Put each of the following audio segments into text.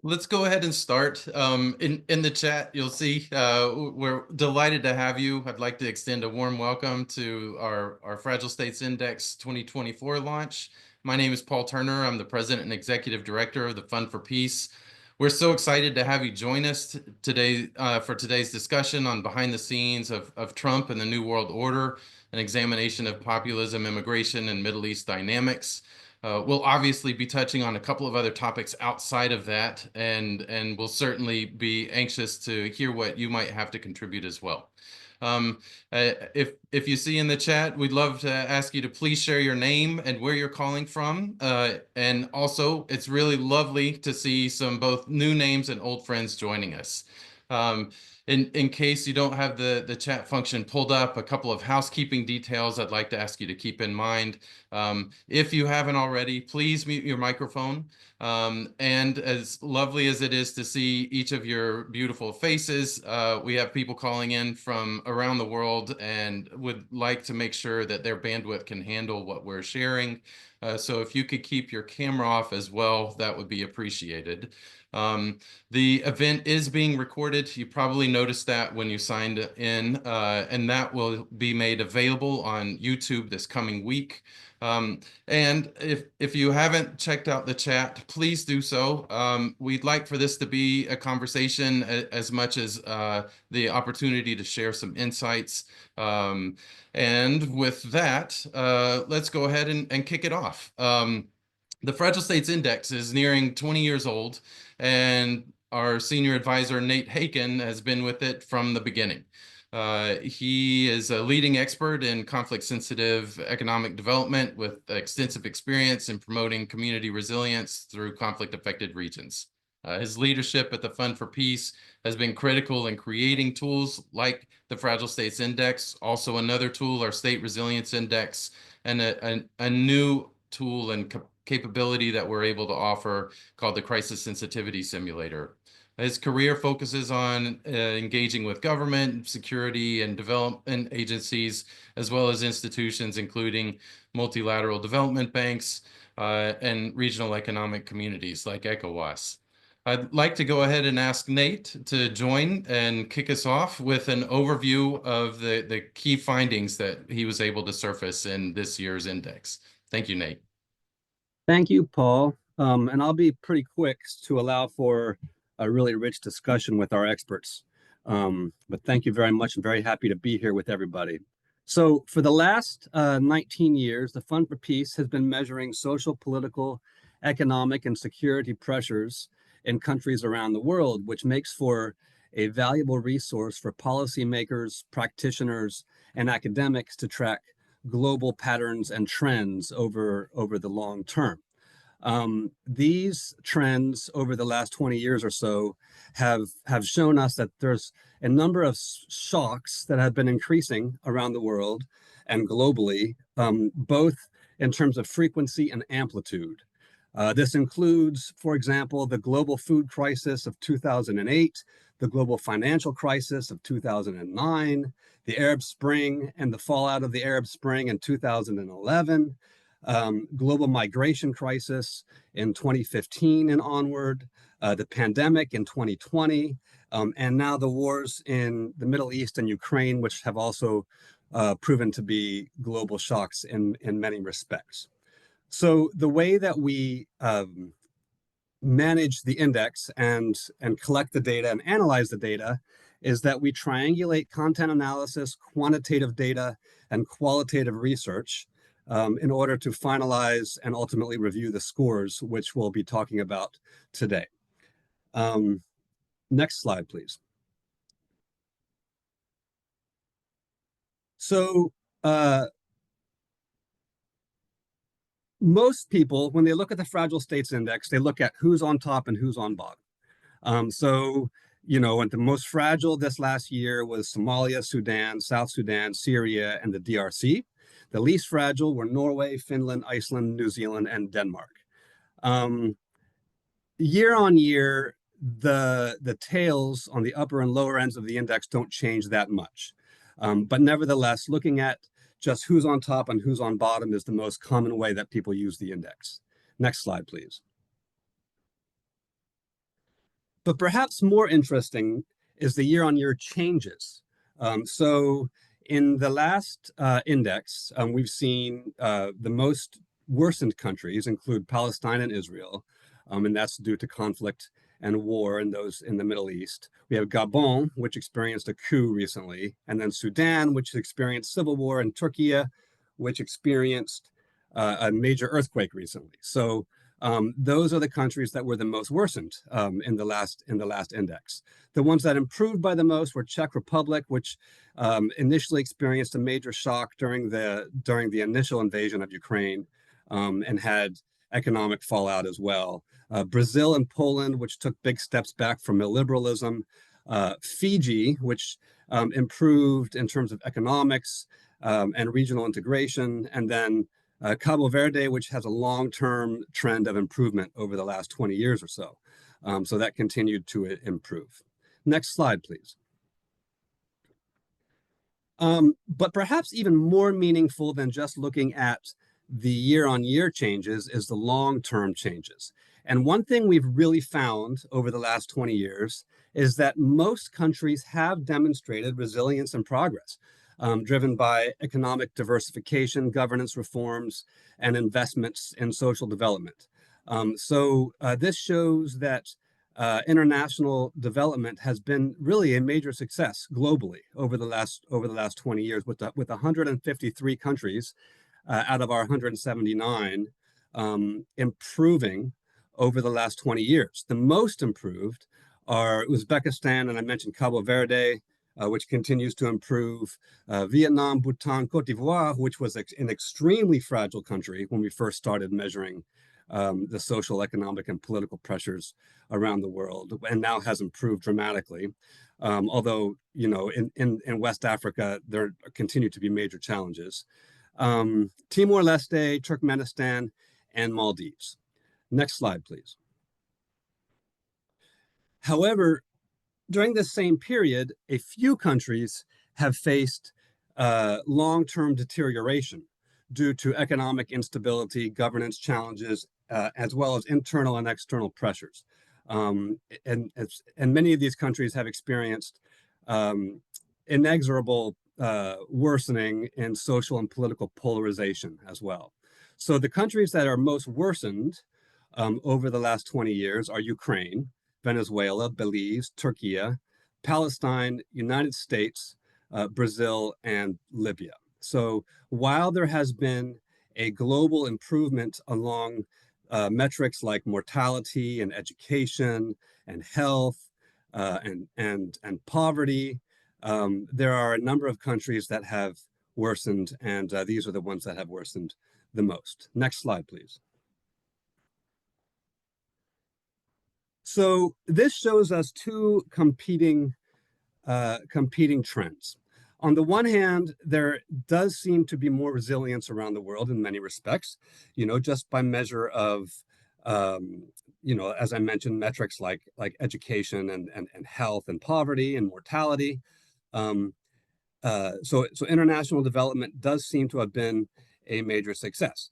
Let's go ahead and start. In the chat, you'll see we're delighted to have you. I'd like to extend a warm welcome to our Fragile States Index 2024 launch. My name is Paul Turner. I'm the President and Executive Director of the Fund for Peace. We're so excited to have you join us today for today's discussion on behind the scenes of Trump and the New World Order, an examination of populism, immigration, and Middle East dynamics. We'll obviously be touching on a couple of other topics outside of that, and we'll certainly be anxious to hear what you might have to contribute as well. If you see in the chat, we'd love to ask you to please share your name and where you're calling from. And also, it's really lovely to see some both new names and old friends joining us. In case you don't have the chat function pulled up, a couple of housekeeping details I'd like to ask you to keep in mind. If you haven't already, please mute your microphone. And as lovely as it is to see each of your beautiful faces, we have people calling in from around the world and would like to make sure that their bandwidth can handle what we're sharing. So if you could keep your camera off as well, that would be appreciated. The event is being recorded. You probably noticed that when you signed in, and that will be made available on YouTube this coming week. And if you haven't checked out the chat, please do so. We'd like for this to be a conversation as much as the opportunity to share some insights. And with that, let's go ahead and kick it off. The Fragile States Index is nearing 20 years old, and our senior advisor, Nate Haken, has been with it from the beginning. He is a leading expert in conflict-sensitive economic development with extensive experience in promoting community resilience through conflict-affected regions. His leadership at the Fund for Peace has been critical in creating tools like the Fragile States Index, also another tool, our State Resilience Index, and a new tool and capability that we're able to offer called the Crisis Sensitivity Simulator. His career focuses on engaging with government, security, and development agencies, as well as institutions including multilateral development banks and regional economic communities like ECOWAS. I'd like to go ahead and ask Nate to join and kick us off with an overview of the key findings that he was able to surface in this year's index. Thank you, Nate. Thank you, Paul. And I'll be pretty quick to allow for a really rich discussion with our experts. But thank you very much. I'm very happy to be here with everybody. So for the last 19 years, the Fund for Peace has been measuring social, political, economic, and security pressures in countries around the world, which makes for a valuable resource for policymakers, practitioners, and academics to track global patterns and trends over the long term. These trends over the last 20 years or so have shown us that there's a number of shocks that have been increasing around the world and globally, both in terms of frequency and amplitude. This includes, for example, the global food crisis of 2008, the global financial crisis of 2009, the Arab Spring and the fallout of the Arab Spring in 2011, global migration crisis in 2015 and onward, the pandemic in 2020, and now the wars in the Middle East and Ukraine, which have also proven to be global shocks in many respects. So the way that we manage the index and collect the data and analyze the data is that we triangulate content analysis, quantitative data, and qualitative research in order to finalize and ultimately review the scores, which we'll be talking about today. Next slide, please. So most people, when they look at the Fragile States Index, they look at who's on top and who's on bottom. So, you know, and the most fragile this last year was Somalia, Sudan, South Sudan, Syria, and the DRC. The least fragile were Norway, Finland, Iceland, New Zealand, and Denmark. Year on year, the tails on the upper and lower ends of the index don't change that much. But nevertheless, looking at just who's on top and who's on bottom is the most common way that people use the index. Next slide, please. But perhaps more interesting is the year-on-year changes. So in the last index, we've seen the most worsened countries include Palestine and Israel, and that's due to conflict and war in those in the Middle East. We have Gabon, which experienced a coup recently, and then Sudan, which experienced civil war, and Turkey, which experienced a major earthquake recently. So those are the countries that were the most worsened in the last index. The ones that improved by the most were Czech Republic, which initially experienced a major shock during the initial invasion of Ukraine, and had economic fallout as well. Brazil and Poland, which took big steps back from illiberalism. Fiji, which improved in terms of economics and regional integration, and then Cabo Verde, which has a long-term trend of improvement over the last 20 years or so. So that continued to improve. Next slide, please. But perhaps even more meaningful than just looking at the year-on-year changes is the long-term changes. And one thing we've really found over the last 20 years is that most countries have demonstrated resilience and progress, driven by economic diversification, governance reforms, and investments in social development. So this shows that international development has been really a major success globally over the last 20 years, with 153 countries out of our 179 improving over the last 20 years. The most improved are Uzbekistan, and I mentioned Cabo Verde, which continues to improve, Vietnam, Bhutan, Cote d'Ivoire, which was an extremely fragile country when we first started measuring the social, economic, and political pressures around the world, and now has improved dramatically. Although, you know, in West Africa, there continue to be major challenges. Timor-Leste, Turkmenistan, and Maldives. Next slide, please. However, during this same period, a few countries have faced long-term deterioration due to economic instability, governance challenges, as well as internal and external pressures. And many of these countries have experienced inexorable worsening in social and political polarization as well. So the countries that are most worsened over the last 20 years are Ukraine, Venezuela, Belize, Turkey, Palestine, United States, Brazil, and Libya. So while there has been a global improvement along metrics like mortality and education and health and poverty, there are a number of countries that have worsened, and these are the ones that have worsened the most. Next slide, please. So this shows us two competing trends. On the one hand, there does seem to be more resilience around the world in many respects, you know, just by measure of, you know, as I mentioned, metrics like education and health and poverty and mortality. So international development does seem to have been a major success.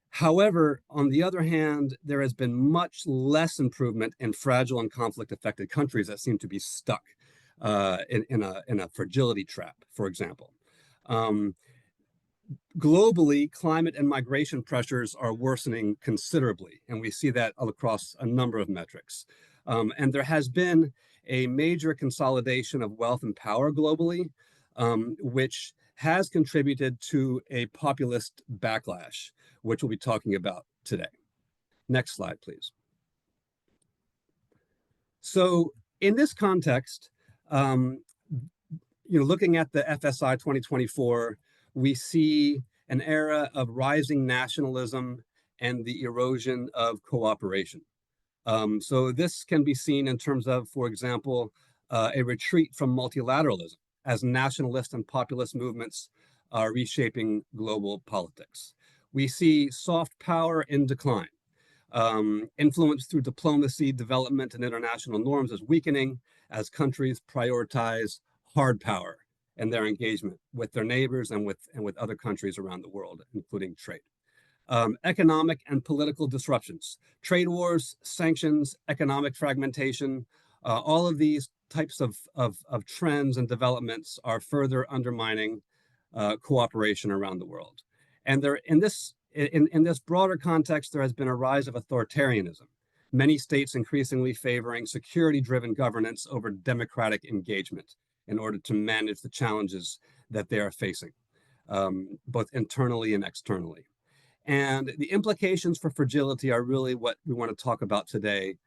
However, on the other hand, there has been much less improvement in fragile and conflict-affected countries that seem to be stuck in a fragility trap, for example. Globally, climate and migration pressures are worsening considerably, and we see that across a number of metrics. And there has been a major consolidation of wealth and power globally, which has contributed to a populist backlash, which we'll be talking about today. Next slide, please. So in this context, you know, looking at the FSI 2024, we see an era of rising nationalism and the erosion of cooperation. So this can be seen in terms of, for example, a retreat from multilateralism as nationalist and populist movements are reshaping global politics. We see soft power in decline. Influence through diplomacy, development, and international norms is weakening as countries prioritize hard power in their engagement with their neighbors and with other countries around the world, including trade. Economic and political disruptions, trade wars, sanctions, economic fragmentation, all of these types of trends and developments are further undermining cooperation around the world. And there, in this broader context, there has been a rise of authoritarianism, many states increasingly favoring security-driven governance over democratic engagement in order to manage the challenges that they are facing, both internally and externally. And the implications for fragility are really what we want to talk about today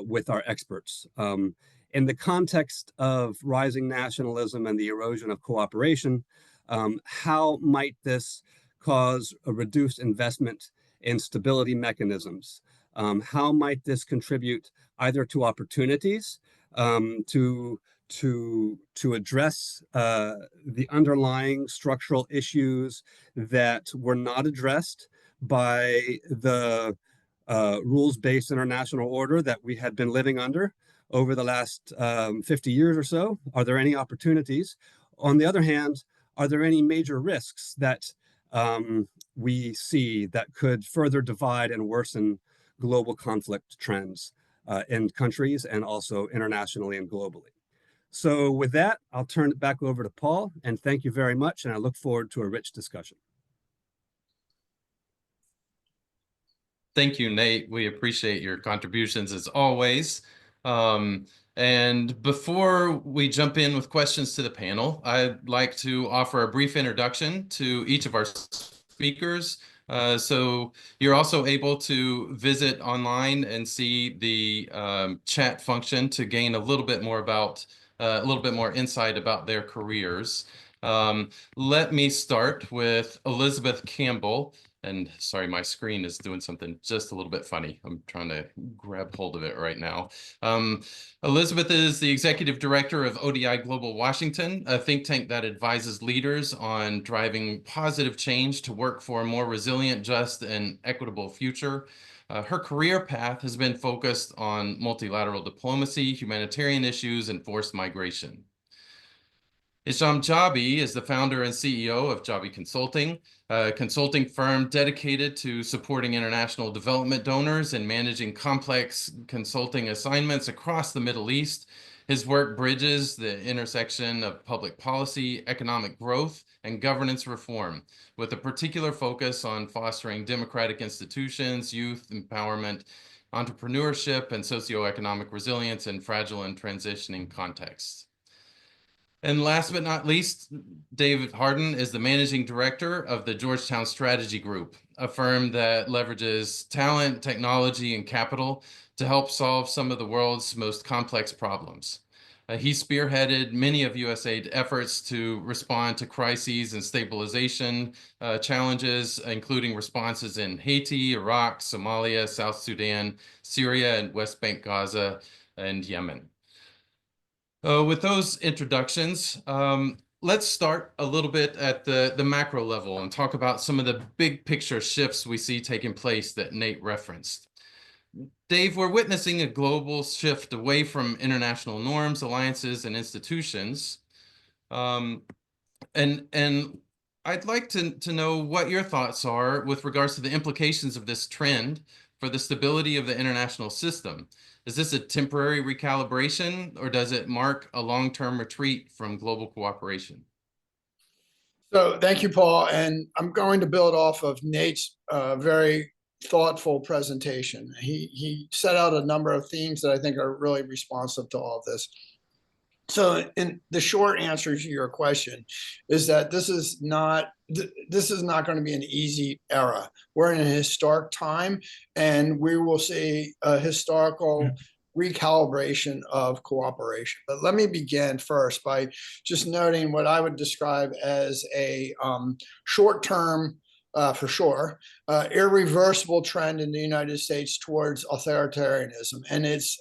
with our experts. In the context of rising nationalism and the erosion of cooperation, how might this cause a reduced investment in stability mechanisms? How might this contribute either to opportunities to address the underlying structural issues that were not addressed by the rules-based international order that we had been living under over the last 50 years or so? Are there any opportunities? On the other hand, are there any major risks that we see that could further divide and worsen global conflict trends in countries and also internationally and globally? So with that, I'll turn it back over to Paul, and thank you very much, and I look forward to a rich discussion. Thank you, Nate. We appreciate your contributions as always. And before we jump in with questions to the panel, I'd like to offer a brief introduction to each of our speakers. So you're also able to visit online and see the chat function to gain a little bit more insight about their careers. Let me start with Elizabeth Campbell. And sorry, my screen is doing something just a little bit funny. I'm trying to grab hold of it right now. Elizabeth is the executive director of ODI Global Washington, a think tank that advises leaders on driving positive change to work for a more resilient, just, and equitable future. Her career path has been focused on multilateral diplomacy, humanitarian issues, and forced migration. Hisham Jabi is the founder and CEO of Jabi Consulting, a consulting firm dedicated to supporting international development donors and managing complex consulting assignments across the Middle East. His work bridges the intersection of public policy, economic growth, and governance reform, with a particular focus on fostering democratic institutions, youth empowerment, entrepreneurship, and socioeconomic resilience in fragile and transitioning contexts. And last but not least, David Harden is the managing director of the Georgetown Strategy Group, a firm that leverages talent, technology, and capital to help solve some of the world's most complex problems. He spearheaded many of USAID efforts to respond to crises and stabilization challenges, including responses in Haiti, Iraq, Somalia, South Sudan, Syria, and West Bank, Gaza, and Yemen. With those introductions, let's start a little bit at the macro level and talk about some of the big picture shifts we see taking place that Nate referenced. Dave, we're witnessing a global shift away from international norms, alliances, and institutions. And I'd like to know what your thoughts are with regards to the implications of this trend for the stability of the international system. Is this a temporary recalibration, or does it mark a long-term retreat from global cooperation? So thank you, Paul. And I'm going to build off of Nate's very thoughtful presentation. He set out a number of themes that I think are really responsive to all of this. So in the short answer to your question is that this is not going to be an easy era. We're in a historic time, and we will see a historical recalibration of cooperation. But let me begin first by just noting what I would describe as a short-term, for sure, irreversible trend in the United States towards authoritarianism, and it's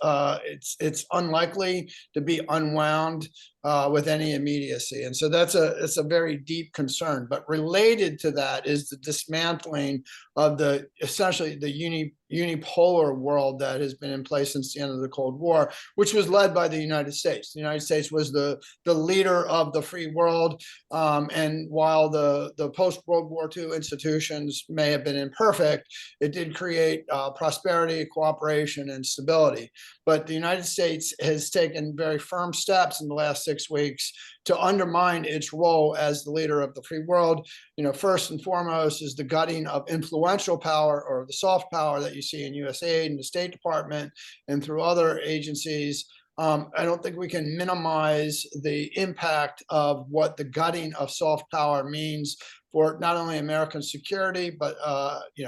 unlikely to be unwound with any immediacy. And so it's a very deep concern. But related to that is the dismantling of essentially the unipolar world that has been in place since the end of the Cold War, which was led by the United States. The United States was the leader of the free world. And while the post-World War II institutions may have been imperfect, it did create prosperity, cooperation, and stability. But the United States has taken very firm steps in the last 6 weeks to undermine its role as the leader of the free world. First and foremost is the gutting of influential power, or the soft power that you see in USAID and the State Department and through other agencies. I don't think we can minimize the impact of what the gutting of soft power means for not only American security, but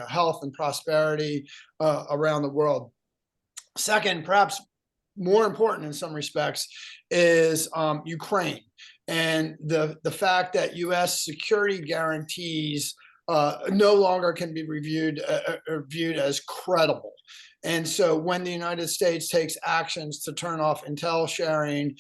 health and prosperity around the world. Second, perhaps more important in some respects, is Ukraine, and the fact that U.S. security guarantees no longer can be viewed as credible. And so when the United States takes actions to turn off intel sharing,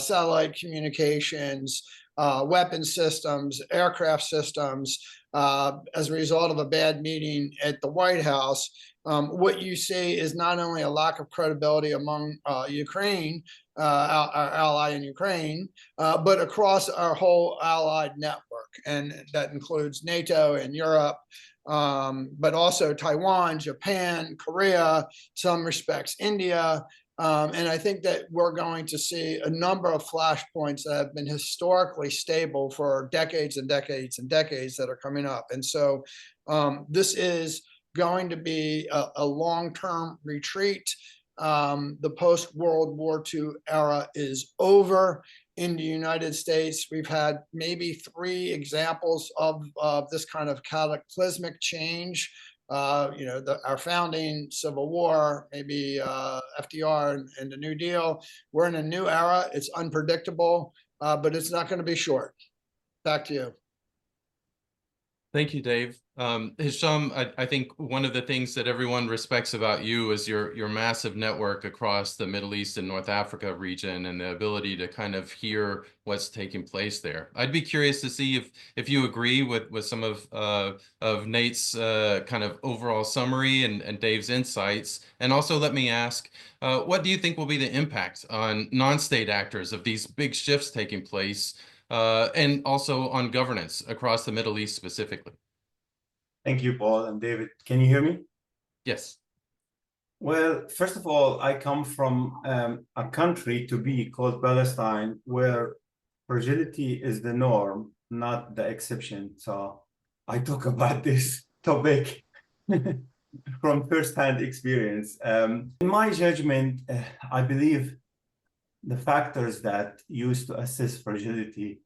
satellite communications, weapon systems, aircraft systems, as a result of a bad meeting at the White House, what you see is not only a lack of credibility among Ukraine, our ally in Ukraine, but across our whole allied network. And that includes NATO and Europe, but also Taiwan, Japan, Korea, some respects, India. And I think that we're going to see a number of flashpoints that have been historically stable for decades and decades and decades that are coming up. And so this is going to be a long-term retreat. The post-World War II era is over. In the United States, we've had maybe 3 examples of this kind of cataclysmic change. Our founding, Civil War, maybe FDR and the New Deal. We're in a new era. It's unpredictable, but it's not going to be short. Back to you. Thank you, Dave. Hisham, I think one of the things that everyone respects about you is your massive network across the Middle East and North Africa region, and the ability to kind of hear what's taking place there. I'd be curious to see if you agree with some of Nate's kind of overall summary and Dave's insights. And also let me ask, what do you think will be the impact on non-state actors of these big shifts taking place, and also on governance across the Middle East specifically? Thank you, Paul and David. Can you hear me? Yes. Well, first of all, I come from a country to be called Palestine, where fragility is the norm, not the exception. So I talk about this topic from firsthand experience. In my judgment, I believe the factors that used to assess fragility,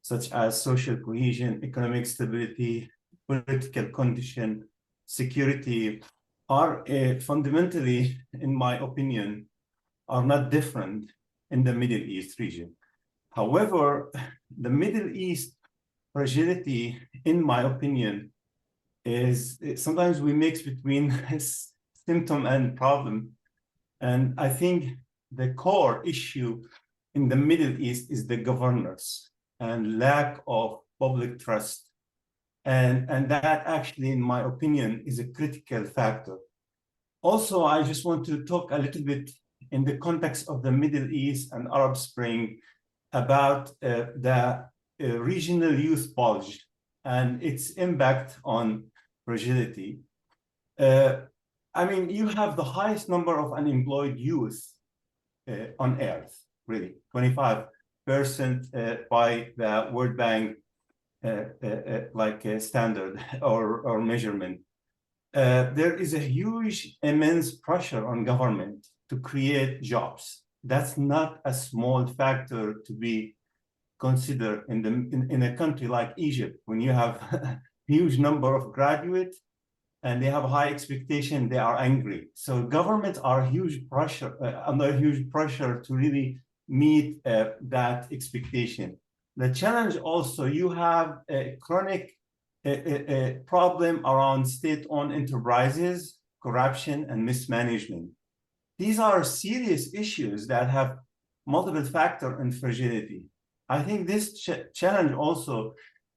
such as social cohesion, economic stability, political condition, security, are fundamentally, in my opinion, are not different in the Middle East region. However, the Middle East fragility, in my opinion, is sometimes we mix between symptom and problem. And I think the core issue in the Middle East is the governance and lack of public trust. And that actually, in my opinion, is a critical factor. Also, I just want to talk a little bit in the context of the Middle East and Arab Spring about the regional youth bulge and its impact on fragility. I mean, you have the highest number of unemployed youth on earth, really, 25% by the World Bank standard or measurement. There is a huge, immense pressure on government to create jobs. That's not a small factor to be considered in a country like Egypt, when you have a huge number of graduates and they have high expectation, they are angry. So governments are under huge pressure to really meet that expectation. The challenge also, you have a chronic problem around state-owned enterprises, corruption, and mismanagement. These are serious issues that have multiple factor in fragility. I think this challenge also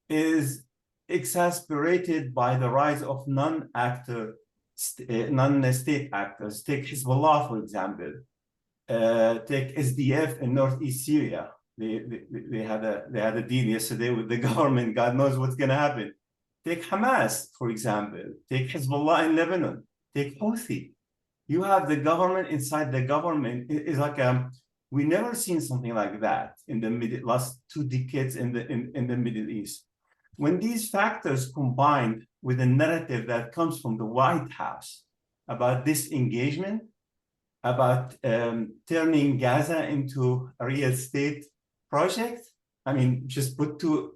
is exacerbated by the rise of non-state actors. Take Hezbollah, for example. Take SDF in Northeast Syria. They had a deal yesterday with the government. God knows what's going to happen. Take Hamas, for example. Take Hezbollah in Lebanon. Take Houthi. You have the government inside the government. It's like we never seen something like that in the last 2 decades in the Middle East. When these factors combined with a narrative that comes from the White House about disengagement, about turning Gaza into a real estate project, I mean, just put two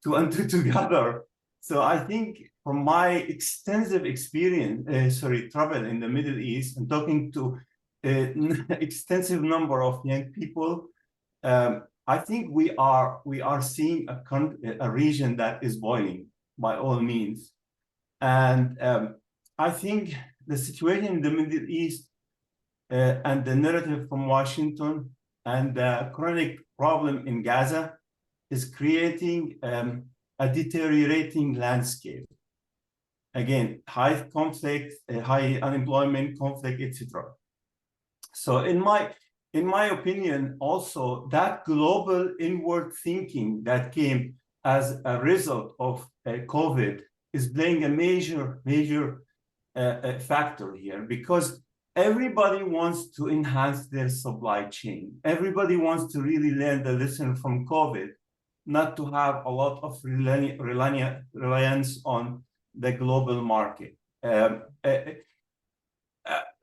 and two together. So I think from my extensive experience, travel in the Middle East and talking to an extensive number of young people, I think we are seeing a region that is boiling by all means. And I think the situation in the Middle East and the narrative from Washington and the chronic problem in Gaza is creating a deteriorating landscape. Again, high conflict, high unemployment, conflict, etc. So in my opinion, also that global inward thinking that came as a result of COVID is playing a major factor here, because everybody wants to enhance their supply chain. Everybody wants to really learn the lesson from COVID, not to have a lot of reliance on the global market.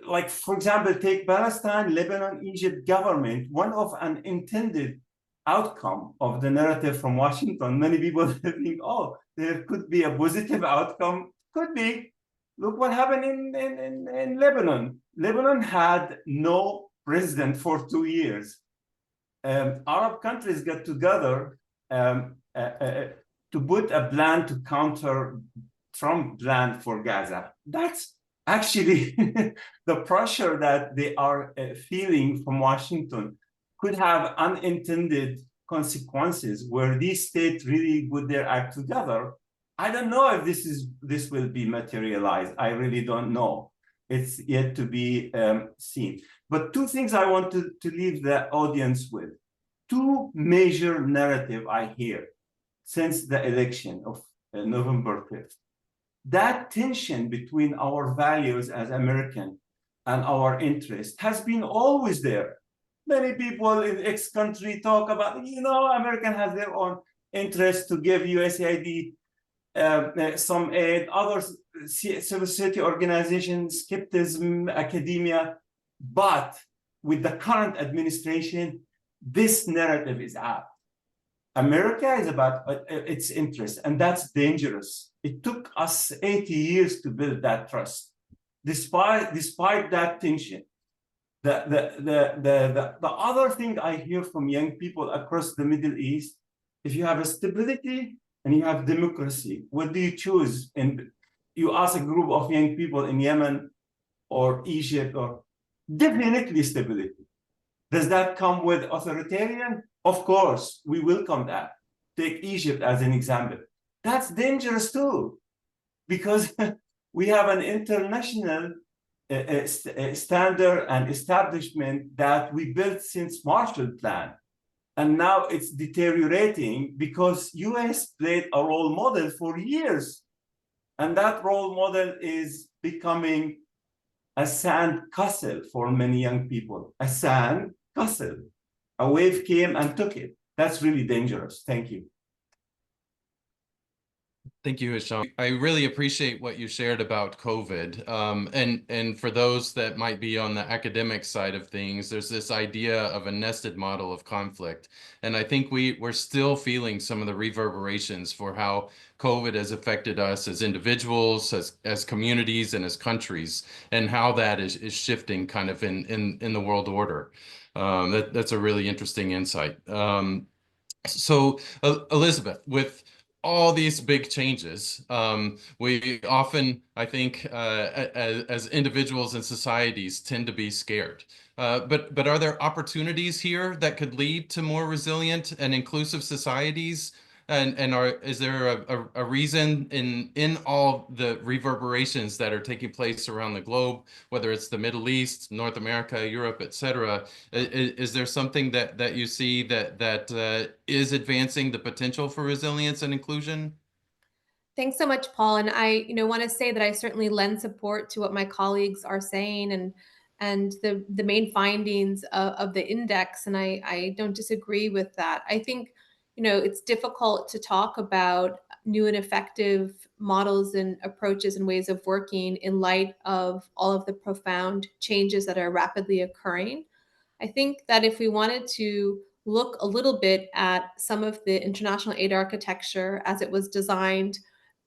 Like, for example, take Palestine, Lebanon, Egypt government. One of an intended outcome of the narrative from Washington, many people think, oh, there could be a positive outcome. Could be. Look what happened in Lebanon. Lebanon had no president for 2 years. Arab countries got together to put a plan to counter Trump plan for Gaza. That's actually the pressure that they are feeling from Washington could have unintended consequences where these states really put their act together. I don't know if this will be materialized. I really don't know. It's yet to be seen. But 2 things I want to leave the audience with. 2 major narratives I hear since the election of November 5th. That tension between our values as American and our interest has been always there. Many people in X country talk about, American has their own interest to give USAID some aid, other civil society organizations, skepticism, academia. But with the current administration, this narrative is out. America is about its interest, and that's dangerous. It took us 80 years to build that trust. Despite that tension, the other thing I hear from young people across the Middle East, if you have a stability and you have democracy, what do you choose? And you ask a group of young people in Yemen or Egypt, or definitely stability. Does that come with authoritarian? Of course, we welcome that. Take Egypt as an example. That's dangerous too, because we have an international standard and establishment that we built since Marshall Plan. And now it's deteriorating because US played a role model for years. And that role model is becoming a sand castle for many young people, a sand castle. A wave came and took it. That's really dangerous. Thank you. Thank you, Hisham. I really appreciate what you shared about COVID. And for those that might be on the academic side of things, there's this idea of a nested model of conflict. And I think we're still feeling some of the reverberations for how COVID has affected us as individuals, as communities, and as countries, and how that is shifting kind of in the world order. That's a really interesting insight. So Elizabeth, with all these big changes, we often, I think, as individuals and societies, tend to be scared. But are there opportunities here that could lead to more resilient and inclusive societies? And is there a reason in all the reverberations that are taking place around the globe, whether it's the Middle East, North America, Europe, et cetera? Is there something that you see that is advancing the potential for resilience and inclusion? Thanks so much, Paul. And I, want to say that I certainly lend support to what my colleagues are saying and the main findings of the index. And I don't disagree with that. I think, it's difficult to talk about new and effective models and approaches and ways of working in light of all of the profound changes that are rapidly occurring. I think that if we wanted to look a little bit at some of the international aid architecture as it was designed,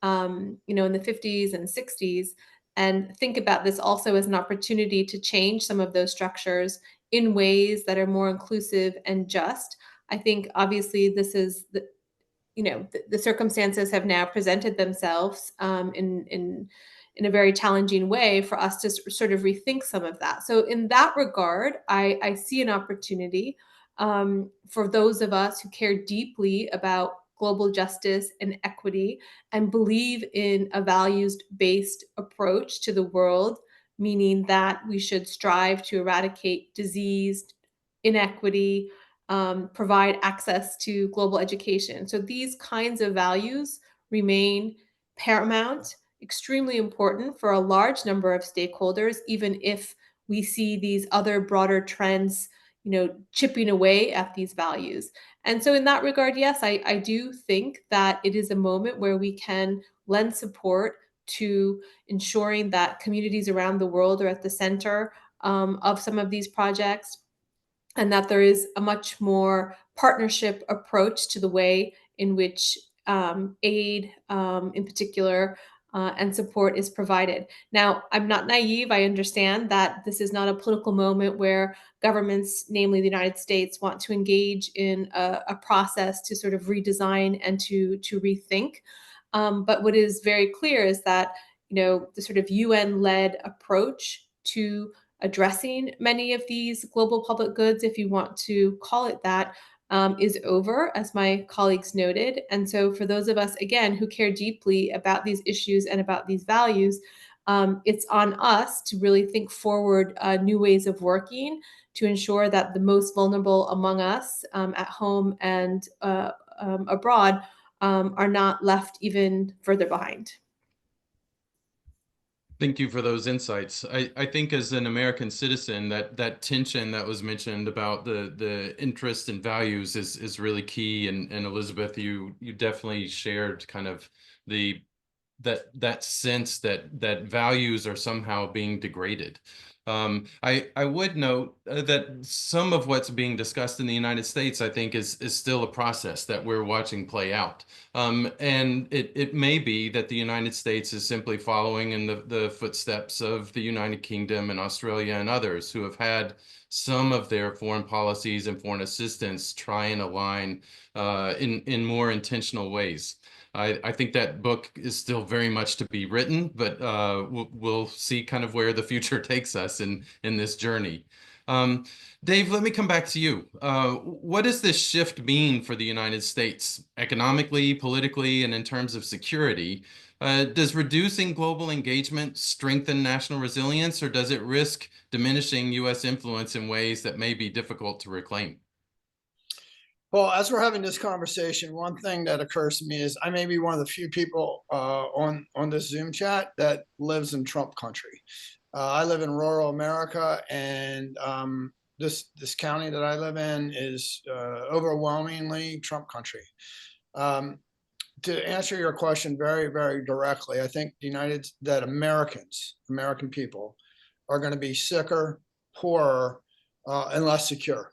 in the 50s and 60s, and think about this also as an opportunity to change some of those structures in ways that are more inclusive and just. I think obviously this is the circumstances have now presented themselves in a very challenging way for us to sort of rethink some of that. So in that regard, I see an opportunity for those of us who care deeply about global justice and equity and believe in a values-based approach to the world, meaning that we should strive to eradicate disease, inequity, provide access to global education. So these kinds of values remain paramount, extremely important for a large number of stakeholders, even if we see these other broader trends, chipping away at these values. And so in that regard, yes, I do think that it is a moment where we can lend support to ensuring that communities around the world are at the center of some of these projects, and that there is a much more partnership approach to the way in which aid, in particular, and support is provided. Now, I'm not naive. I understand that this is not a political moment where governments, namely the United States, want to engage in a process to sort of redesign and to rethink. But what is very clear is that the sort of UN-led approach to addressing many of these global public goods, if you want to call it that, is over, as my colleagues noted. And so for those of us, again, who care deeply about these issues and about these values, it's on us to really think forward new ways of working to ensure that the most vulnerable among us at home and abroad are not left even further behind. Thank you for those insights. I think as an American citizen, that tension that was mentioned about the interest and values is really key. And Elizabeth, you definitely shared kind of that sense that values are somehow being degraded. I would note that some of what's being discussed in the United States, I think, is still a process that we're watching play out. And it may be that the United States is simply following in the footsteps of the United Kingdom and Australia and others who have had some of their foreign policies and foreign assistance try and align in more intentional ways. I think that book is still very much to be written, but we'll see kind of where the future takes us in this journey. Dave, let me come back to you. What does this shift mean for the United States economically, politically, and in terms of security? Does reducing global engagement strengthen national resilience, or does it risk diminishing U.S. influence in ways that may be difficult to reclaim? Well, as we're having this conversation, one thing that occurs to me is I may be one of the few people on this Zoom chat that lives in Trump country. I live in rural America, and this county that I live in is overwhelmingly Trump country. To answer your question very, very directly, I think American people, are going to be sicker, poorer, and less secure.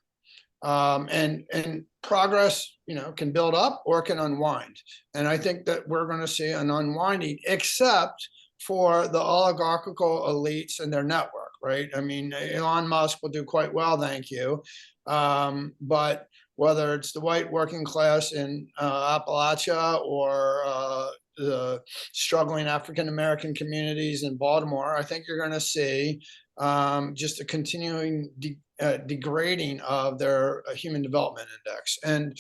And progress, can build up or can unwind. And I think that we're going to see an unwinding, except for the oligarchical elites and their network, right? I mean, Elon Musk will do quite well, thank you. But whether it's the white working class in Appalachia or the struggling African-American communities in Baltimore, I think you're going to see just a continuing degrading of their human development index. And,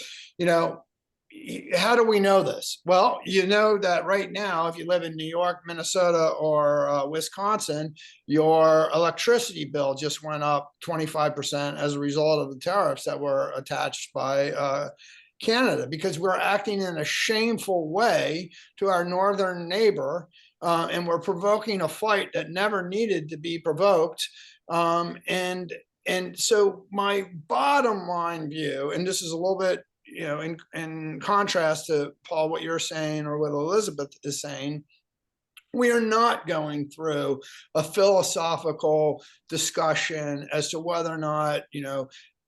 how do we know this? Well, you know that right now, if you live in New York, Minnesota, or Wisconsin, your electricity bill just went up 25% as a result of the tariffs that were attached by Canada, because we're acting in a shameful way to our northern neighbor, and we're provoking a fight that never needed to be provoked. And so my bottom line view, and this is a little bit, in contrast to Paul, what you're saying or what Elizabeth is saying, we are not going through a philosophical discussion as to whether or not,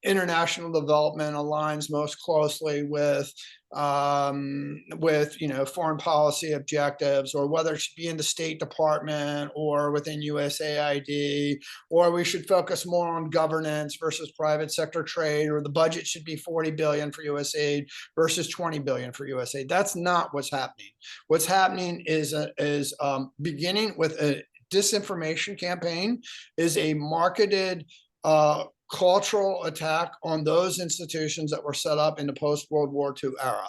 international development aligns most closely with foreign policy objectives, or whether it should be in the State Department or within USAID, or we should focus more on governance versus private sector trade, or the budget should be 40 billion for USAID versus 20 billion for USAID. That's not what's happening. What's happening is beginning with a disinformation campaign, is a marketed cultural attack on those institutions that were set up in the post-World War II era.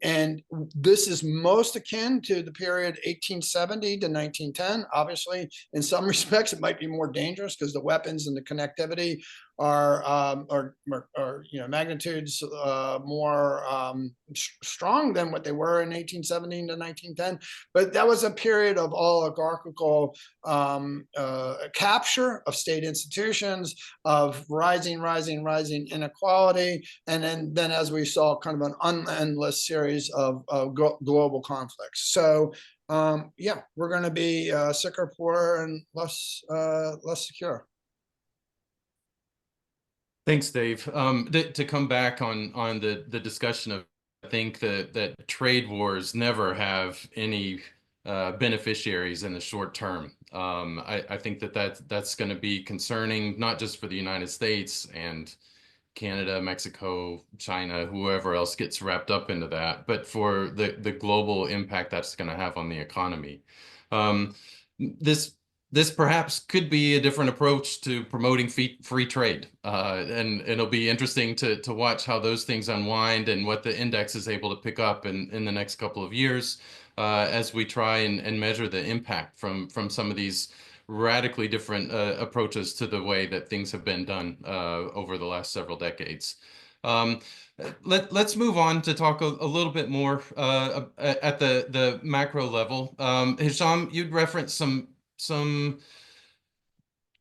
And this is most akin to the period 1870 to 1910. Obviously, in some respects, it might be more dangerous because the weapons and the connectivity are magnitudes more strong than what they were in 1870 to 1910. But that was a period of oligarchical capture of state institutions, of rising inequality, and then as we saw, kind of an endless series of global conflicts. So we're going to be sicker, poorer, and less secure. Thanks, Dave. To come back on the discussion of, I think that trade wars never have any beneficiaries in the short term. I think that's going to be concerning, not just for the United States and Canada, Mexico, China, whoever else gets wrapped up into that, but for the global impact that's going to have on the economy. This perhaps could be a different approach to promoting free trade, and it'll be interesting to watch how those things unwind and what the index is able to pick up in the next couple of years as we try and measure the impact from some of these radically different approaches to the way that things have been done over the last several decades. Let's move on to talk a little bit more at the macro level. Hisham, you'd referenced some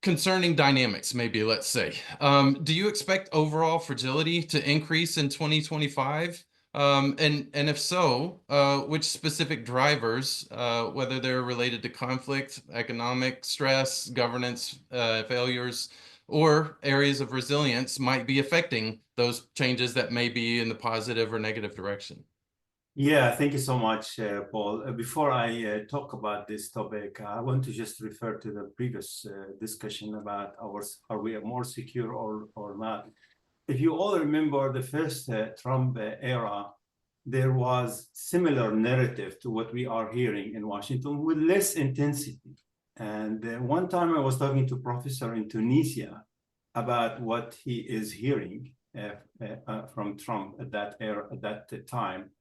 concerning dynamics, maybe, let's say. Do you expect overall fragility to increase in 2025? And if so, which specific drivers, whether they're related to conflict, economic stress, governance failures, or areas of resilience, might be affecting those changes that may be in the positive or negative direction? Yeah, thank you so much, Paul. Before I talk about this topic, I want to just refer to the previous discussion about are we more secure or not. If you all remember the first Trump era, there was similar narrative to what we are hearing in Washington with less intensity. And one time I was talking to a professor in Tunisia about what he is hearing from Trump at that time.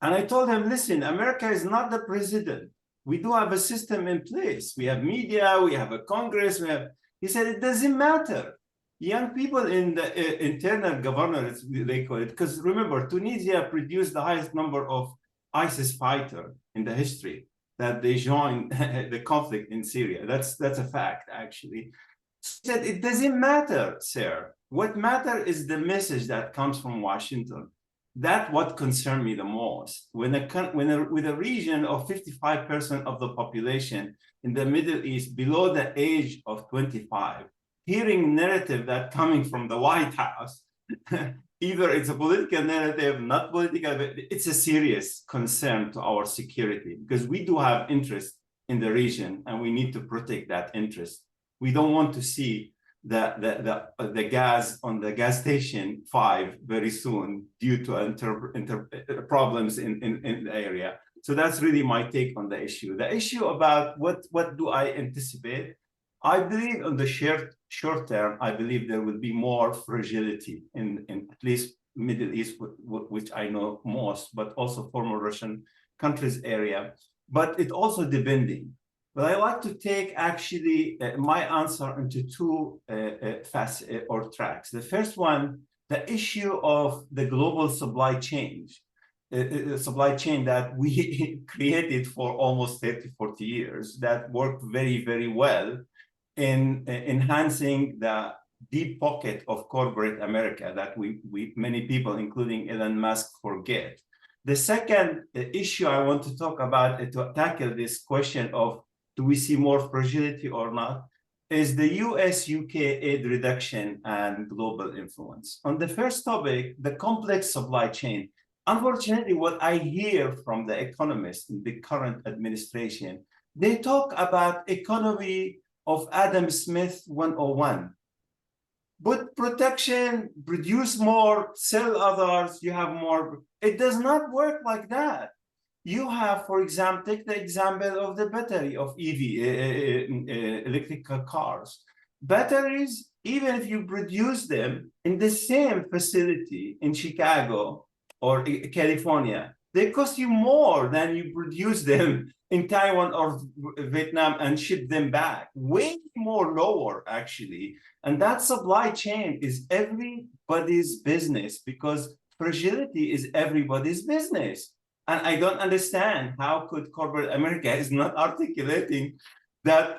And I told him, listen, America is not the president. We do have a system in place. We have media, we have a Congress, he said, it doesn't matter. Young people in the internal governance, they call it, because remember, Tunisia produced the highest number of ISIS fighters in the history that they joined the conflict in Syria. That's a fact, actually. He said, it doesn't matter, sir. What matters is the message that comes from Washington. That's what concerned me the most. With a region of 55% of the population in the Middle East below the age of 25, hearing narrative that coming from the White House, either it's a political narrative, not political, but it's a serious concern to our security, because we do have interest in the region and we need to protect that interest. We don't want to see the gas on the gas station 5 very soon due to problems in the area. So that's really my take on the issue. The issue about what do I anticipate? I believe on the short term, I believe there will be more fragility in at least Middle East, which I know most, but also former Russian countries area. But it also depending. But I like to take actually my answer into two facets or tracks. The first one, the issue of the global supply chain that we created for almost 30, 40 years that worked very, very well in enhancing the deep pocket of corporate America that many people, including Elon Musk, forget. The second issue I want to talk about to tackle this question of do we see more fragility or not, is the US-UK aid reduction and global influence. On the first topic, the complex supply chain. Unfortunately, what I hear from the economists in the current administration, they talk about economy of Adam Smith 101. But protection, produce more, sell others, you have more. It does not work like that. You have, for example, take the example of the battery of EV, electric cars. Batteries, even if you produce them in the same facility in Chicago or California, they cost you more than you produce them in Taiwan or Vietnam and ship them back. Way more lower, actually. And that supply chain is everybody's business because fragility is everybody's business. And I don't understand how could corporate America is not articulating that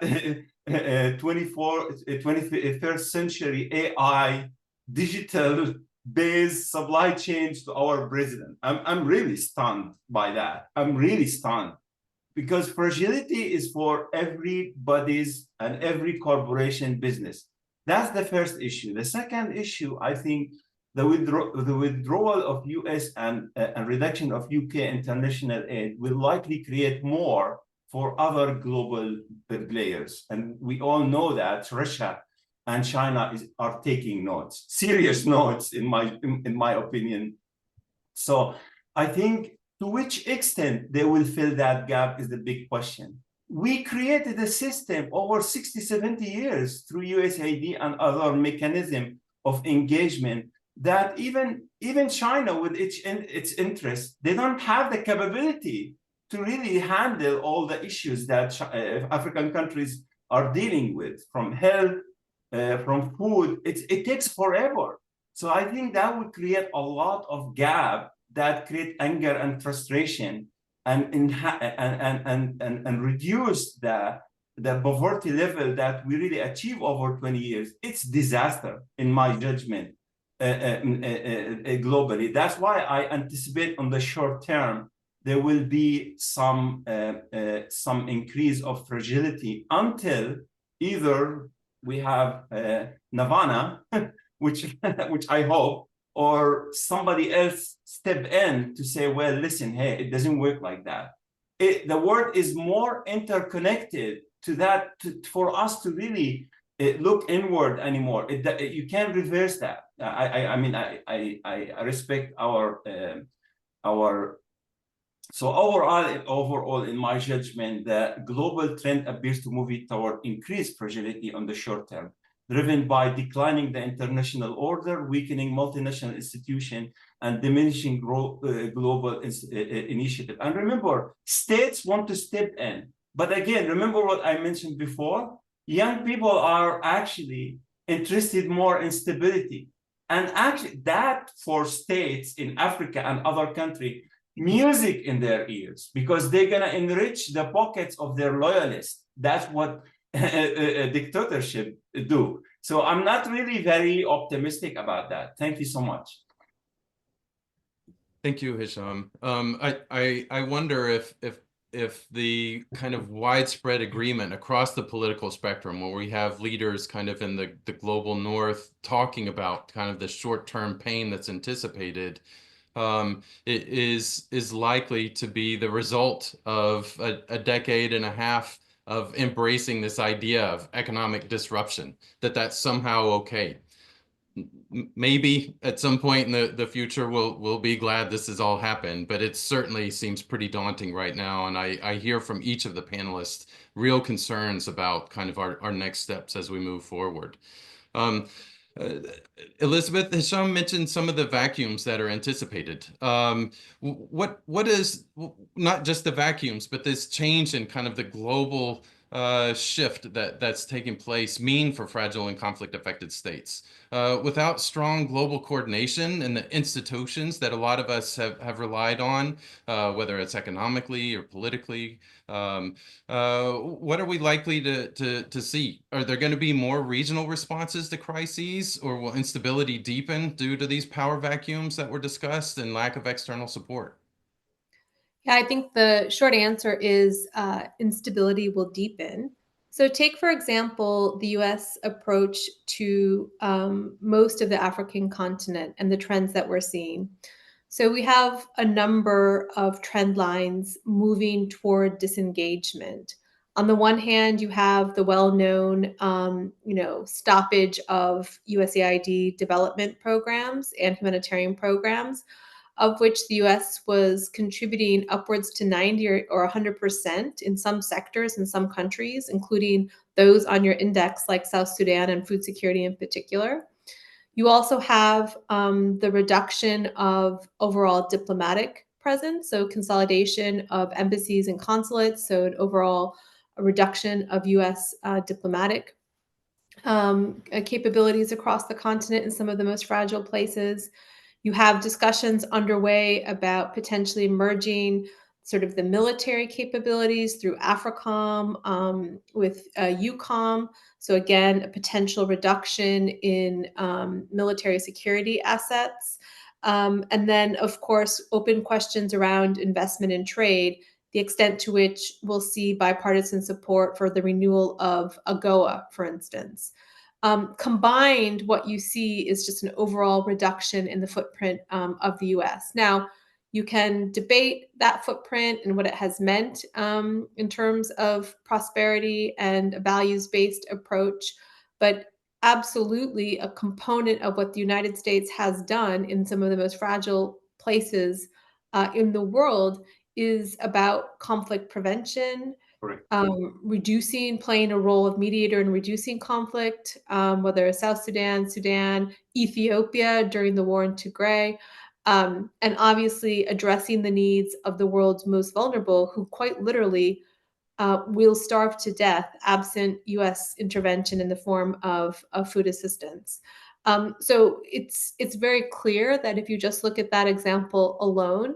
21st century AI digital based supply chains to our president. I'm really stunned by that. I'm really stunned because fragility is for everybody's and every corporation business. That's the first issue. The second issue, I think, the withdrawal of US and reduction of UK international aid will likely create more for other global players. And we all know that Russia and China are taking notes, serious notes, in my opinion. So I think to which extent they will fill that gap is the big question. We created a system over 60, 70 years through USAID and other mechanism of engagement that even China with its interests, they don't have the capability to really handle all the issues that African countries are dealing with, from health, from food. It takes forever. So I think that would create a lot of gap that create anger and frustration and reduce the poverty level that we really achieve over 20 years. It's disaster in my judgment. Globally. That's why I anticipate on the short term, there will be some increase of fragility until either we have Nirvana, which I hope, or somebody else step in to say, well, listen, hey, it doesn't work like that. The world is more interconnected to that, for us to really look inward anymore. You can't reverse that. I mean, I respect our so overall, in my judgment, the global trend appears to move toward increased fragility on the short term, driven by declining the international order, weakening multinational institutions, and diminishing global initiative. And remember, states want to step in. But again, remember what I mentioned before? Young people are actually interested more in stability. And actually that for states in Africa and other countries, music in their ears, because they're gonna enrich the pockets of their loyalists. That's what a dictatorship do. So I'm not really very optimistic about that. Thank you so much. Thank you, Hisham. I wonder if the kind of widespread agreement across the political spectrum, where we have leaders kind of in the global north talking about kind of the short-term pain that's anticipated, it is likely to be the result of a decade and a half of embracing this idea of economic disruption, that that's somehow okay. Maybe at some point in the future we'll be glad this has all happened, but it certainly seems pretty daunting right now. And I hear from each of the panelists real concerns about kind of our next steps as we move forward. Uh, Elizabeth, Hisham mentioned some of the vacuums that are anticipated. What is not just the vacuums, but this change in kind of the global shift that's taking place mean for fragile and conflict affected states? Without strong global coordination and the institutions that a lot of us have relied on, whether it's economically or politically, what are we likely to see? Are there going to be more regional responses to crises, or will instability deepen due to these power vacuums that were discussed and lack of external support? Yeah, I think the short answer is instability will deepen. So, take, for example, the US approach to most of the African continent and the trends that we're seeing. So, we have a number of trend lines moving toward disengagement. On the one hand, you have the well-known, stoppage of USAID development programs and humanitarian programs, of which the US was contributing upwards to 90 or 100% in some sectors in some countries, including those on your index like South Sudan and food security in particular. You also have the reduction of overall diplomatic presence, so consolidation of embassies and consulates, so an overall reduction of US diplomatic capabilities across the continent in some of the most fragile places. You have discussions underway about potentially merging sort of the military capabilities through AFRICOM with EUCOM. So again, a potential reduction in military security assets. And then, of course, open questions around investment and trade, the extent to which we'll see bipartisan support for the renewal of AGOA, for instance. Combined, what you see is just an overall reduction in the footprint of the US. Now, you can debate that footprint and what it has meant in terms of prosperity and a values-based approach, but absolutely a component of what the United States has done in some of the most fragile places in the world is about conflict prevention, Correct. reducing, playing a role of mediator in reducing conflict, whether it's South Sudan, Sudan, Ethiopia during the war in Tigray, and obviously addressing the needs of the world's most vulnerable, who quite literally will starve to death absent U.S. intervention in the form of food assistance. So it's very clear that if you just look at that example alone,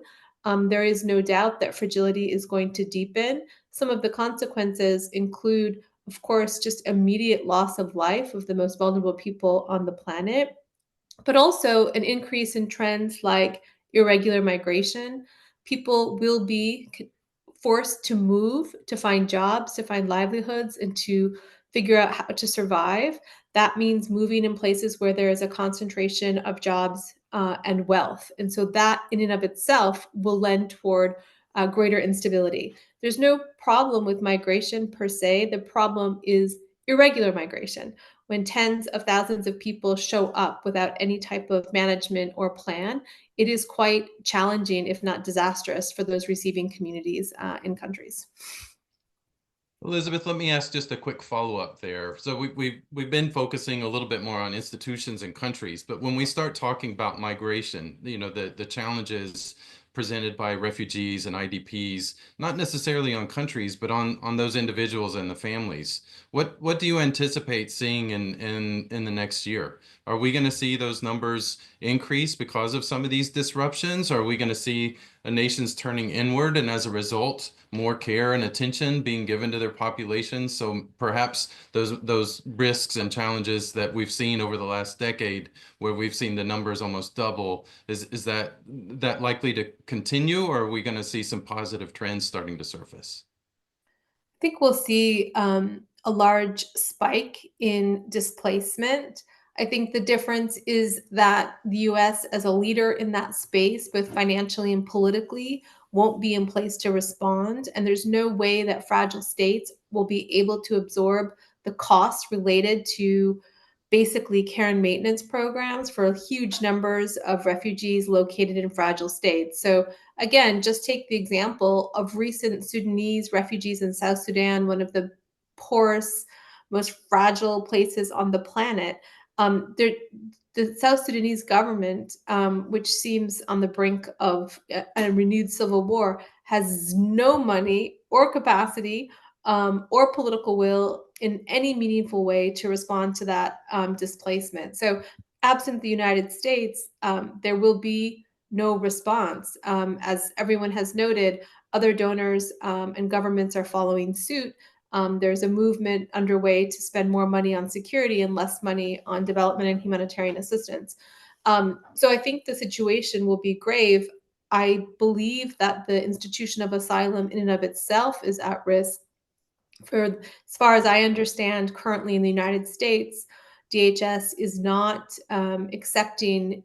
there is no doubt that fragility is going to deepen. Some of the consequences include, of course, just immediate loss of life of the most vulnerable people on the planet, but also an increase in trends like irregular migration. People will be forced to move to find jobs, to find livelihoods, and to figure out how to survive. That means moving in places where there is a concentration of jobs and wealth. And so that in and of itself will lend toward greater instability. There's no problem with migration per se. The problem is irregular migration, when tens of thousands of people show up without any type of management or plan. It is quite challenging, if not disastrous, for those receiving communities in countries. Elizabeth, let me ask just a quick follow-up there. So we've been focusing a little bit more on institutions and countries, but when we start talking about migration, the challenges presented by refugees and IDPs, not necessarily on countries, but on those individuals and the families. What do you anticipate seeing in the next year? Are we going to see those numbers increase because of some of these disruptions? Are we going to see nations turning inward, and as a result, more care and attention being given to their populations? So perhaps those risks and challenges that we've seen over the last decade, where we've seen the numbers almost double, is that likely to continue, or are we going to see some positive trends starting to surface? I think we'll see a large spike in displacement. I think the difference is that the US, as a leader in that space, both financially and politically, won't be in place to respond. And there's no way that fragile states will be able to absorb the costs related to basically care and maintenance programs for huge numbers of refugees located in fragile states. So again, just take the example of recent Sudanese refugees in South Sudan, one of the poorest, most fragile places on the planet. The South Sudanese government, which seems on the brink of a renewed civil war, has no money or capacity or political will in any meaningful way to respond to that displacement. So, absent the United States, there will be no response. As everyone has noted, other donors and governments are following suit. There's a movement underway to spend more money on security and less money on development and humanitarian assistance. So I think the situation will be grave. I believe that the institution of asylum in and of itself is at risk. For as far as I understand, currently in the United States, DHS is not accepting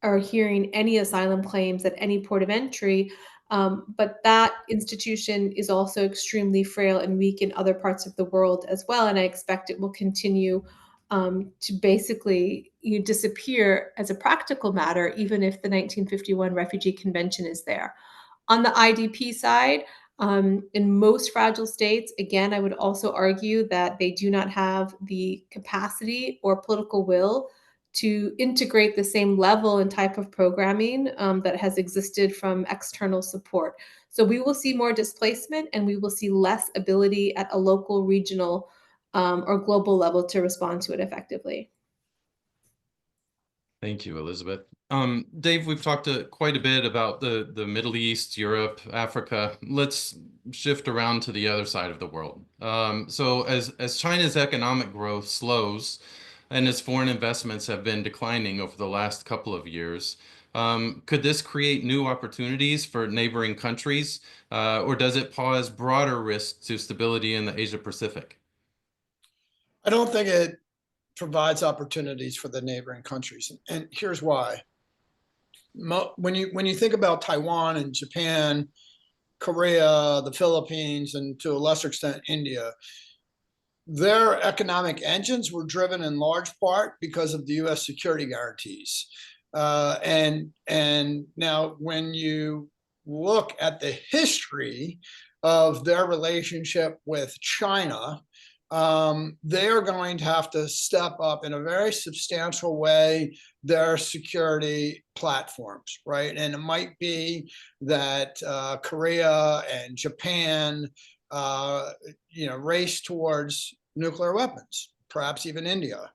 or hearing any asylum claims at any port of entry. But that institution is also extremely frail and weak in other parts of the world as well. And I expect it will continue to basically disappear as a practical matter, even if the 1951 Refugee Convention is there. On the IDP side, in most fragile states, again, I would also argue that they do not have the capacity or political will to integrate the same level and type of programming that has existed from external support. So we will see more displacement and we will see less ability at a local, regional, or global level to respond to it effectively. Thank you, Elizabeth. Dave, we've talked quite a bit about the Middle East, Europe, Africa. Let's shift around to the other side of the world. So as China's economic growth slows and as foreign investments have been declining over the last couple of years, could this create new opportunities for neighboring countries, or does it pose broader risks to stability in the Asia Pacific? I don't think it provides opportunities for the neighboring countries. And here's why. When you think about Taiwan and Japan, Korea, the Philippines, and to a lesser extent, India, their economic engines were driven in large part because of the U.S. security guarantees. And now when you look at the history of their relationship with China, they're going to have to step up in a very substantial way their security platforms, right? And it might be that Korea and Japan, race towards nuclear weapons, perhaps even India.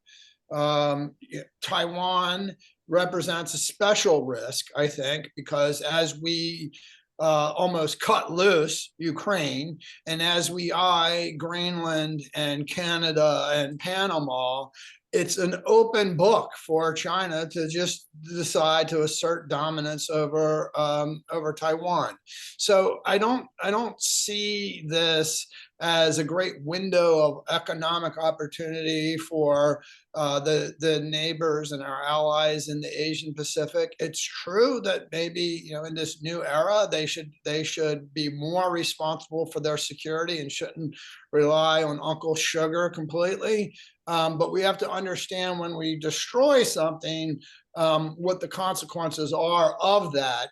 Taiwan represents a special risk, I think, because as we almost cut loose Ukraine, and as we eye Greenland and Canada and Panama, it's an open book for China to just decide to assert dominance over Taiwan. So I don't see this as a great window of economic opportunity for the neighbors and our allies in the Asian Pacific. It's true that maybe in this new era they should be more responsible for their security and shouldn't rely on Uncle Sugar completely. But we have to understand when we destroy something, what the consequences are of that.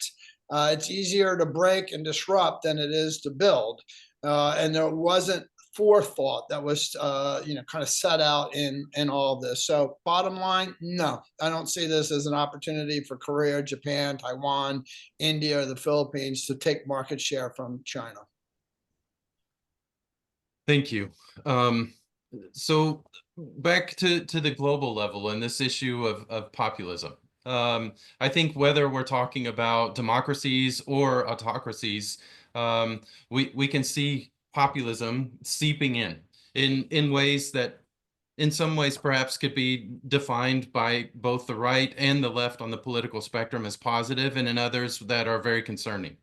It's easier to break and disrupt than it is to build. And there wasn't forethought that was, kind of set out in all of this. So bottom line, no, I don't see this as an opportunity for Korea, Japan, Taiwan, India, or the Philippines to take market share from China. Thank you. So back to the global level and this issue of populism. I think whether we're talking about democracies or autocracies, we can see populism seeping in ways that in some ways perhaps could be defined by both the right and the left on the political spectrum as positive, and in others that are very concerning.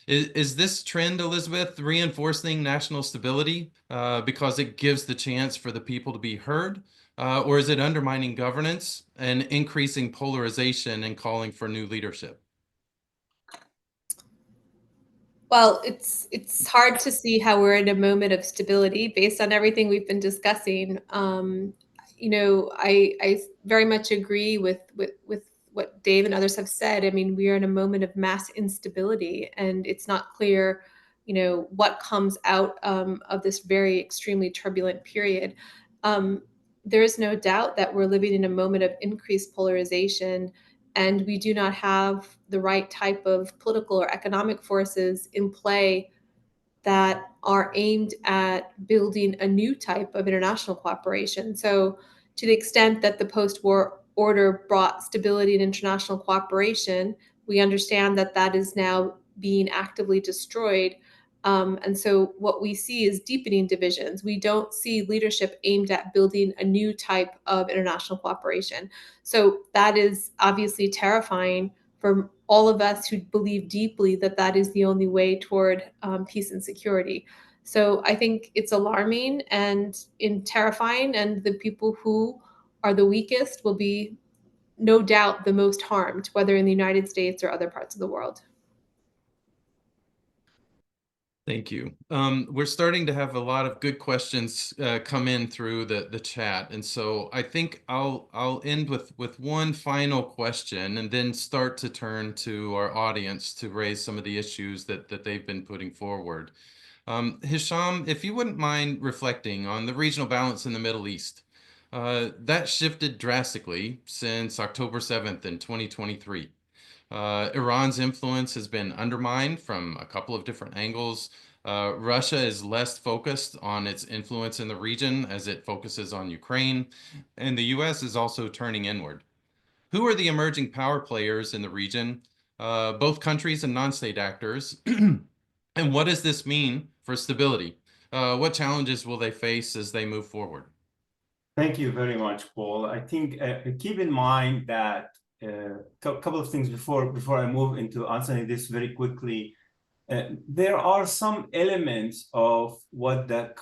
Is this trend, Elizabeth, reinforcing national stability because it gives the chance for the people to be heard? Or is it undermining governance and increasing polarization and calling for new leadership? Well, it's hard to see how we're in a moment of stability based on everything we've been discussing. I very much agree with what Dave and others have said. I mean, we are in a moment of mass instability, and it's not clear, what comes out of this very extremely turbulent period. There is no doubt that we're living in a moment of increased polarization, and we do not have the right type of political or economic forces in play that are aimed at building a new type of international cooperation. So, to the extent that the post war order brought stability and international cooperation, we understand that that is now being actively destroyed. And so, what we see is deepening divisions. We don't see leadership aimed at building a new type of international cooperation. So, that is obviously terrifying for all of us who believe deeply that that is the only way toward peace and security. So I think it's alarming and terrifying, and the people who are the weakest will be no doubt the most harmed, whether in the United States or other parts of the world. Thank you. We're starting to have a lot of good questions come in through the chat, and so I think I'll end with one final question, and then start to turn to our audience to raise some of the issues that they've been putting forward. Hisham, if you wouldn't mind reflecting on the regional balance in the Middle East, that shifted drastically since October 7th in 2023. Iran's influence has been undermined from a couple of different angles. Russia is less focused on its influence in the region as it focuses on Ukraine, and the US is also turning inward. Who are the emerging power players in the region, both countries and non-state actors, and what does this mean for stability? What challenges will they face as they move forward? Thank you very much, Paul. I think keep in mind that a couple of things before I move into answering this very quickly. There are some elements of what the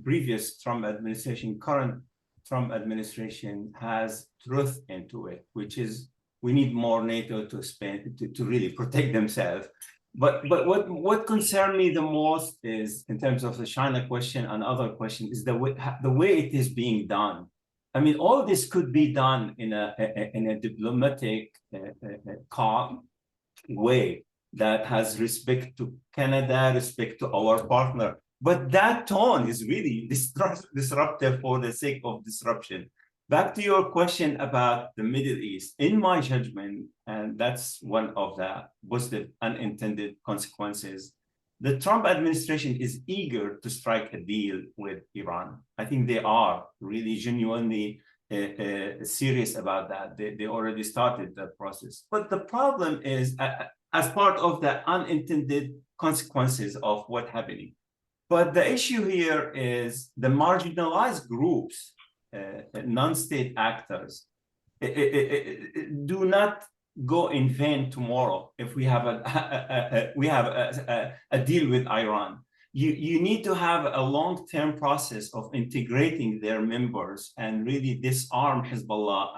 previous Trump administration, current Trump administration has truth into it, which is we need more NATO to spend to really protect themselves. But what concerned me the most is, in terms of the China question and other question, is the way it is being done. I mean, all this could be done in a diplomatic, calm way that has respect to Canada, respect to our partner. But that tone is really disruptive for the sake of disruption. Back to your question about the Middle East, in my judgment, and that's one of the positive unintended consequences, the Trump administration is eager to strike a deal with Iran. I think they are really genuinely serious about that. They already started that process. But the problem is, as part of the unintended consequences of what's happening. But the issue here is the marginalized groups, non-state actors, do not go in vain tomorrow if we have a deal with Iran. You need to have a long-term process of integrating their members and really disarm Hezbollah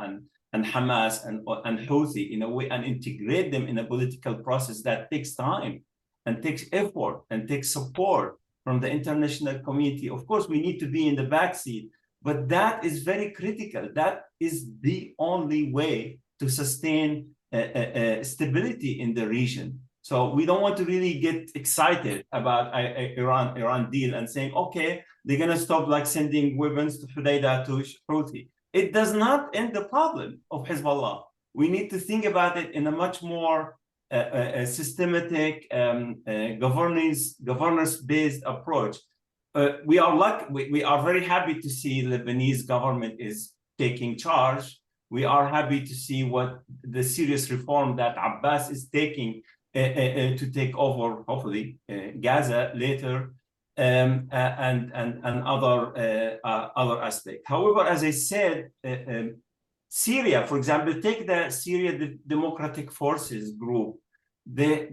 and Hamas and Houthi in a way, and integrate them in a political process that takes time and takes effort and takes support from the international community. Of course, we need to be in the backseat, but that is very critical. That is the only way to sustain stability in the region. So we don't want to really get excited about Iran deal and saying, okay, they're going to stop like sending weapons to Hudaydah to Houthi. It does not end the problem of Hezbollah. We need to think about it in a much more systematic, governance-based approach. We are very happy to see the Lebanese government is taking charge. We are happy to see what the serious reform that Abbas is taking to take over, hopefully, Gaza later, and other aspects. However, as I said, Syria, for example, take the Syria Democratic Forces group. They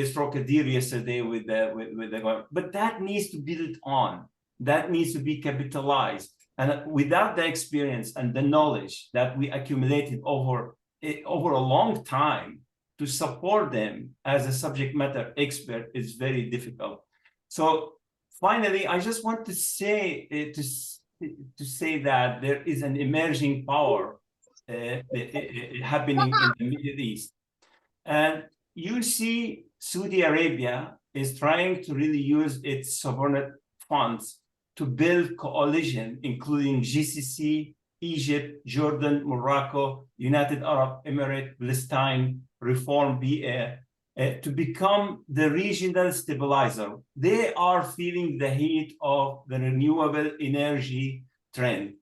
struck a deal yesterday with the government, but that needs to build on. That needs to be capitalized, and without the experience and the knowledge that we accumulated over a long time, to support them as a subject matter expert is very difficult. So finally, I just want to say that there is an emerging power happening in the Middle East. And you see Saudi Arabia is trying to really use its sovereign funds to build coalition, including GCC, Egypt, Jordan, Morocco, United Arab Emirates, Palestine, Reform BA, to become the regional stabilizer. They are feeling the heat of the renewable energy trend.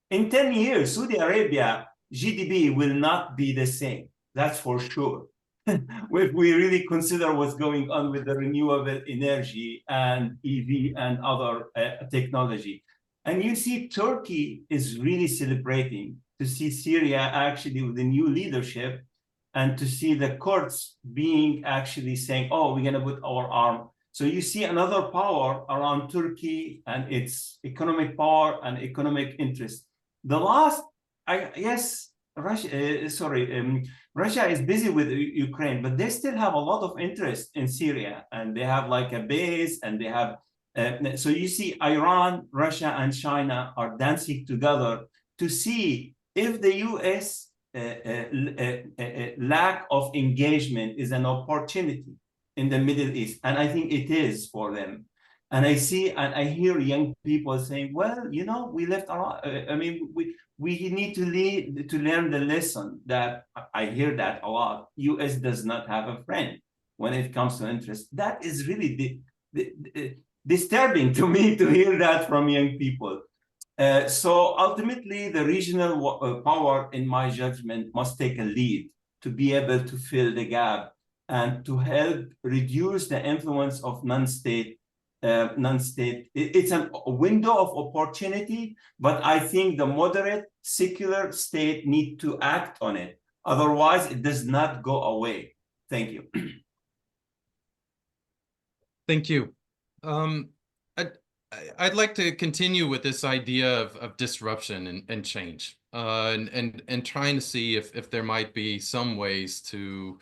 In 10 years, Saudi Arabia GDP will not be the same, that's for sure. If we really consider what's going on with the renewable energy and EV and other technology. And you see Turkey is really celebrating to see Syria actually with the new leadership and to see the Kurds being actually saying, oh, we're going to put our arm. So you see another power around Turkey and its economic power and economic interest. The last, Russia is busy with Ukraine, but they still have a lot of interest in Syria, and they have like a base, and they have. So you see, Iran, Russia, and China are dancing together to see if the U.S. Lack of engagement is an opportunity in the Middle East, and I think it is for them. And I see and I hear young people saying, "Well, you know, we left our. We need to learn the lesson that I hear that a lot. U.S. does not have a friend when it comes to interest." That is really disturbing to me to hear that from young people. So ultimately, the regional power, in my judgment, must take a lead to be able to fill the gap and to help reduce the influence of non-state. It's a window of opportunity, but I think the moderate secular state need to act on it. Otherwise, it does not go away. Thank you. Thank you. I'd like to continue with this idea of disruption and change, and trying to see if there might be some ways to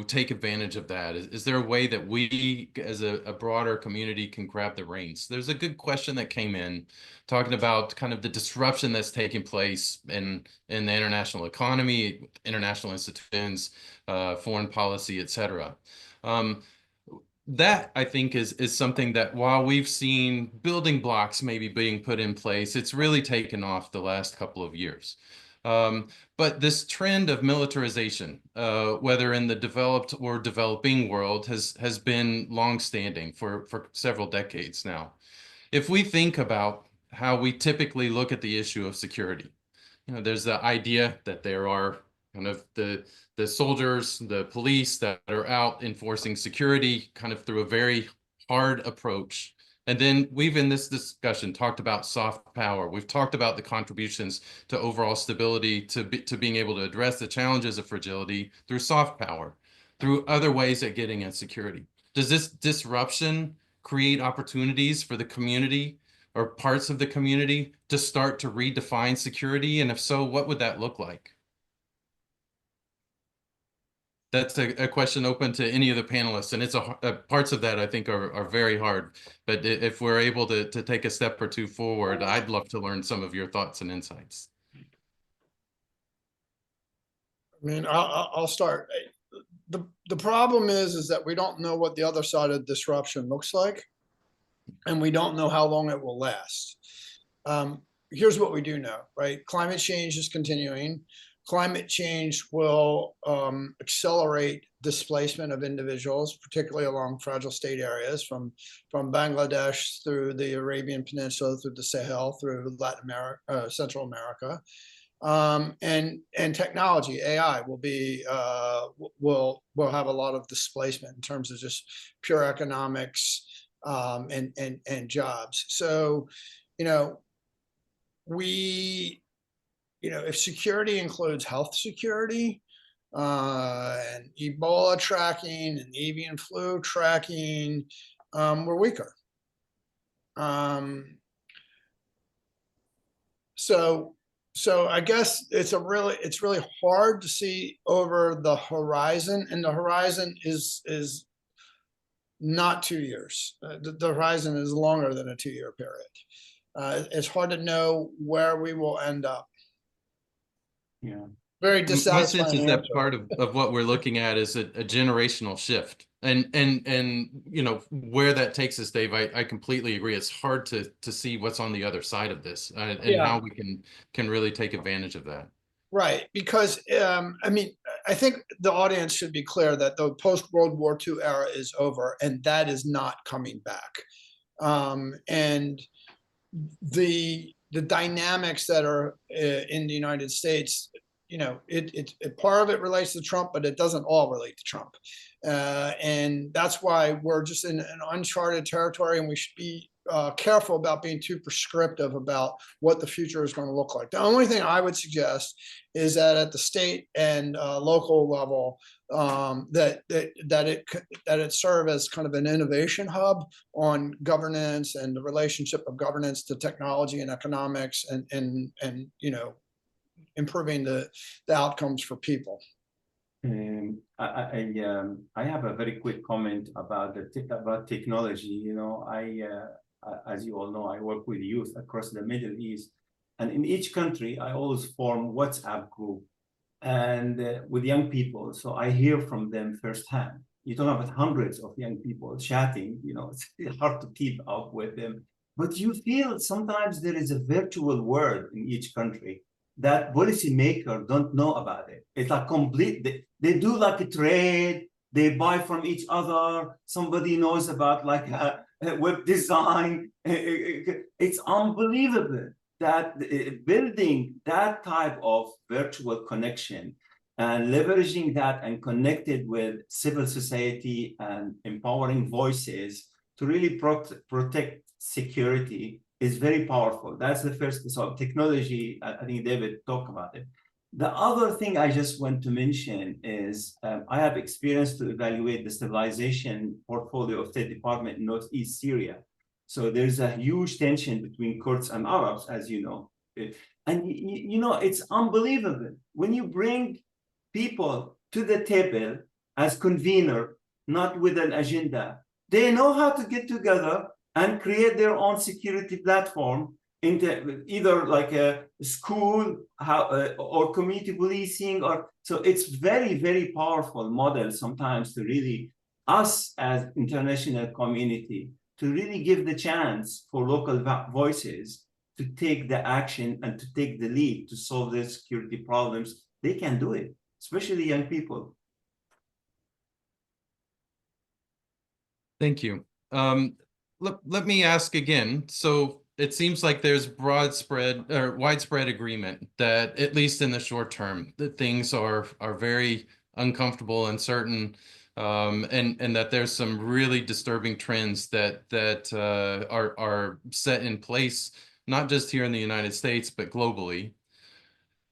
take advantage of that. Is there a way that we as a broader community can grab the reins? There's a good question that came in talking about kind of the disruption that's taking place in the international economy, international institutions, foreign policy, et cetera. That, I think, is something that while we've seen building blocks maybe being put in place, it's really taken off the last couple of years. But this trend of militarization, whether in the developed or developing world, has been longstanding for several decades now. If we think about how we typically look at the issue of security, you know, there's the idea that there are kind of the soldiers, the police that are out enforcing security kind of through a very hard approach. And then we've in this discussion talked about soft power. We've talked about the contributions to overall stability, to being able to address the challenges of fragility through soft power, through other ways at getting at security. Does this disruption create opportunities for the community or parts of the community to start to redefine security? And if so, what would that look like? That's a question open to any of the panelists, and it's parts of that I think are very hard. But if we're able to take a step or two forward, I'd love to learn some of your thoughts and insights. I mean, I'll start. The problem is that we don't know what the other side of disruption looks like, and we don't know how long it will last. Here's what we do know, right? Climate change is continuing. Climate change will accelerate displacement of individuals, particularly along fragile state areas from Bangladesh through the Arabian Peninsula, through the Sahel, through Latin America, Central America. And technology, AI will have a lot of displacement in terms of just pure economics and jobs. So, if security includes health security and Ebola tracking and avian flu tracking, we're weaker. So So I guess it's really hard to see over the horizon, and the horizon is not 2 years. The horizon is longer than a 2-year period. It's hard to know where we will end up. Yeah. Very My sense dissatisfying is that answer. part of what we're looking at is a generational shift. And you know, where that takes us, Dave, I completely agree. It's hard to see what's on the other side of this, and Yeah. how we can really take advantage of that. Right, because I mean, I think the audience should be clear that the post-World War II era is over, and that is not coming back. And the dynamics that are in the United States, you know, it part of it relates to Trump, but it doesn't all relate to Trump. And that's why we're just in an uncharted territory, and we should be careful about being too prescriptive about what the future is going to look like. The only thing I would suggest is that at the state and local level, that it serve as kind of an innovation hub on governance and the relationship of governance to technology and economics, and you know, improving the outcomes for people. I have a very quick comment about about technology. You know, as you all know, I work with youth across the Middle East, and in each country, I always form WhatsApp group and with young people. So I hear from them firsthand. You talk about hundreds of young people chatting. You know, it's hard to keep up with them, but you feel sometimes there is a virtual world in each country that policymakers don't know about it. It's like they do like a trade, they buy from each other. Somebody knows about like web design. It's unbelievable that building that type of virtual connection and leveraging that and connected with civil society and empowering voices to really protect security is very powerful. That's the first. So technology, I think David talked about it. The other thing I just want to mention is I have experience to evaluate the stabilization portfolio of State Department in Northeast Syria. So there's a huge tension between Kurds and Arabs, as you know. And you know, it's unbelievable when you bring people to the table as convener, not with an agenda. They know how to get together and create their own security platform into either like a school or community policing, or so it's very, very powerful model sometimes to really us as international community to really give the chance for local voices to take the action and to take the lead to solve their security problems. They can do it, especially young people. Thank you. Let me ask again. So it seems like there's widespread agreement that, at least in the short term, that things are very uncomfortable, uncertain, and that there's some really disturbing trends that are set in place, not just here in the United States, but globally.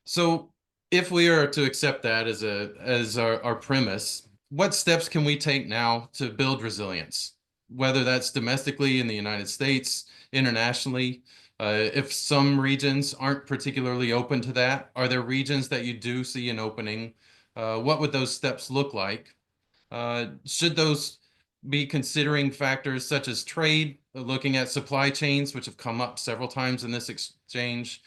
So if we are to accept that as our premise, what steps can we take now to build resilience, whether that's domestically in the United States, internationally? If some regions aren't particularly open to that, are there regions that you do see an opening? What would those steps look like? Should those be considering factors such as trade, looking at supply chains, which have come up several times in this exchange,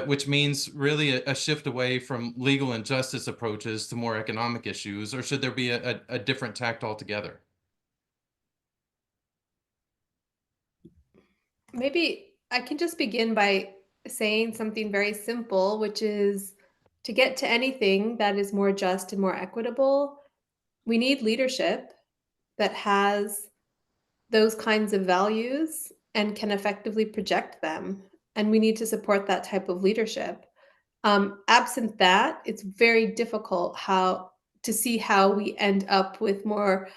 which means really a shift away from legal and justice approaches to more economic issues, or should there be a different tact altogether? Maybe I can just begin by saying something very simple, which is to get to anything that is more just and more equitable, we need leadership that has those kinds of values and can effectively project them. And we need to support that type of leadership. Absent that, it's very difficult to see how we end up with more,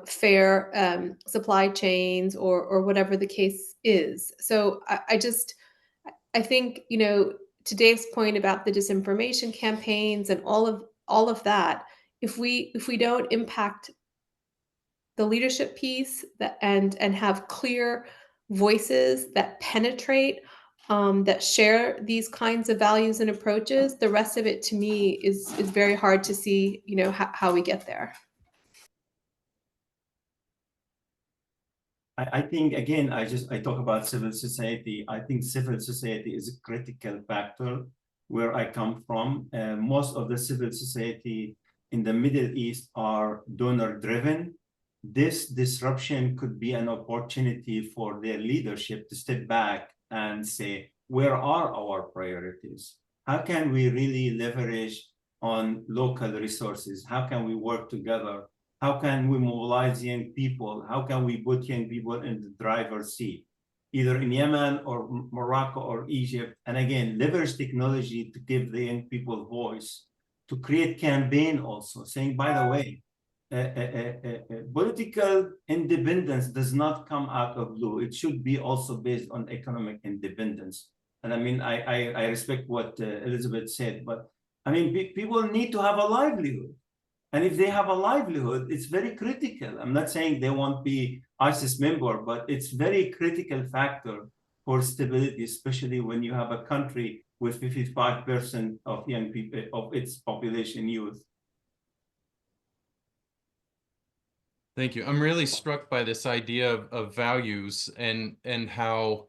fair supply chains or whatever the case is. So I think, to Dave's point about the disinformation campaigns and all of that, if we don't impact the leadership piece and have clear voices that penetrate that share these kinds of values and approaches. The rest of it, to me, is very hard to see, you know, how we get there. I think, again, I talk about civil society. I think civil society is a critical factor where I come from. Most of the civil society in the Middle East are donor driven. This disruption could be an opportunity for their leadership to step back and say, where are our priorities? How can we really leverage on local resources? How can we work together? How can we mobilize young people? How can we put young people in the driver's seat, either in Yemen or Morocco or Egypt? And again, leverage technology to give the young people voice, to create campaign also, saying, by the way, political independence does not come out of blue. It should be also based on economic independence. And I mean, I respect what Elizabeth said, but I mean, people need to have a livelihood. And if they have a livelihood, it's very critical. I'm not saying they won't be ISIS member, but it's very critical factor for stability, especially when you have a country with 55% of young people, of its population youth. Thank you. I'm really struck by this idea of values and how,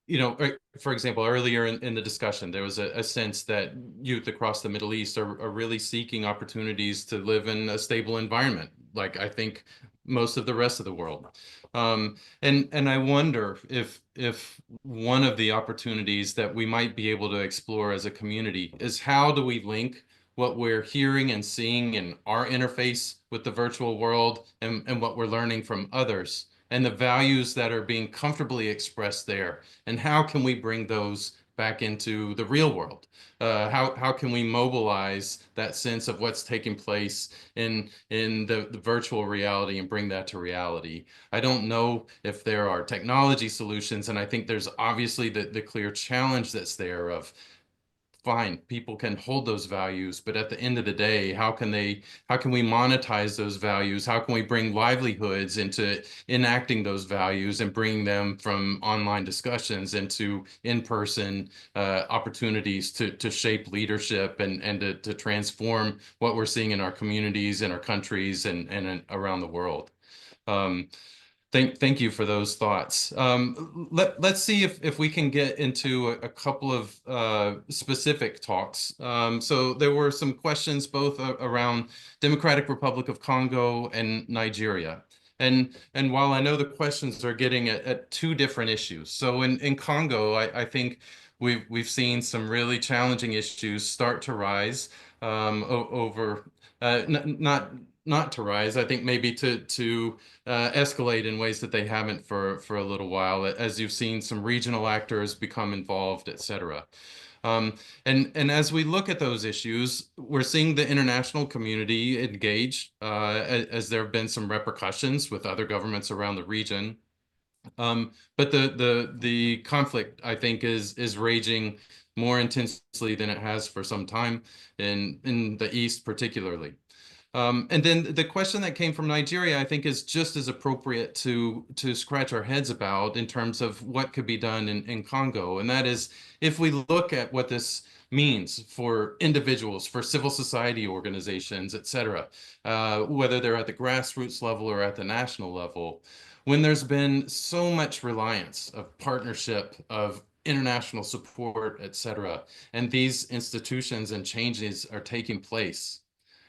you know, for example, earlier in the discussion, there was a sense that youth across the Middle East are really seeking opportunities to live in a stable environment, like I think most of the rest of the world. And I wonder if one of the opportunities that we might be able to explore as a community is how do we link what we're hearing and seeing in our interface with the virtual world and what we're learning from others and the values that are being comfortably expressed there, and how can we bring those back into the real world? How can we mobilize that sense of what's taking place in the virtual reality and bring that to reality? I don't know if there are technology solutions, and I think there's obviously the clear challenge that's there of, fine, people can hold those values, but at the end of the day, how can we monetize those values? How can we bring livelihoods into enacting those values and bring them from online discussions into in-person opportunities to shape leadership and to transform what we're seeing in our communities, in our countries, and around the world? Thank you for those thoughts. Let's see if we can get into a couple of specific talks. So there were some questions both around Democratic Republic of Congo and Nigeria. And while I know the questions are getting at two different issues. So in Congo, I think we've seen some really challenging issues start to rise over not to rise. I think maybe to escalate in ways that they haven't for a little while, as you've seen some regional actors become involved, et cetera. And as we look at those issues, we're seeing the international community engage as there have been some repercussions with other governments around the region. But the conflict, I think, is raging more intensely than it has for some time in the East, particularly. And then the question that came from Nigeria, I think, is just as appropriate to scratch our heads about in terms of what could be done in Congo. And that is, if we look at what this means for individuals, for civil society organizations, et cetera, whether they're at the grassroots level or at the national level, when there's been so much reliance of partnership, of international support, et cetera, and these institutions and changes are taking place,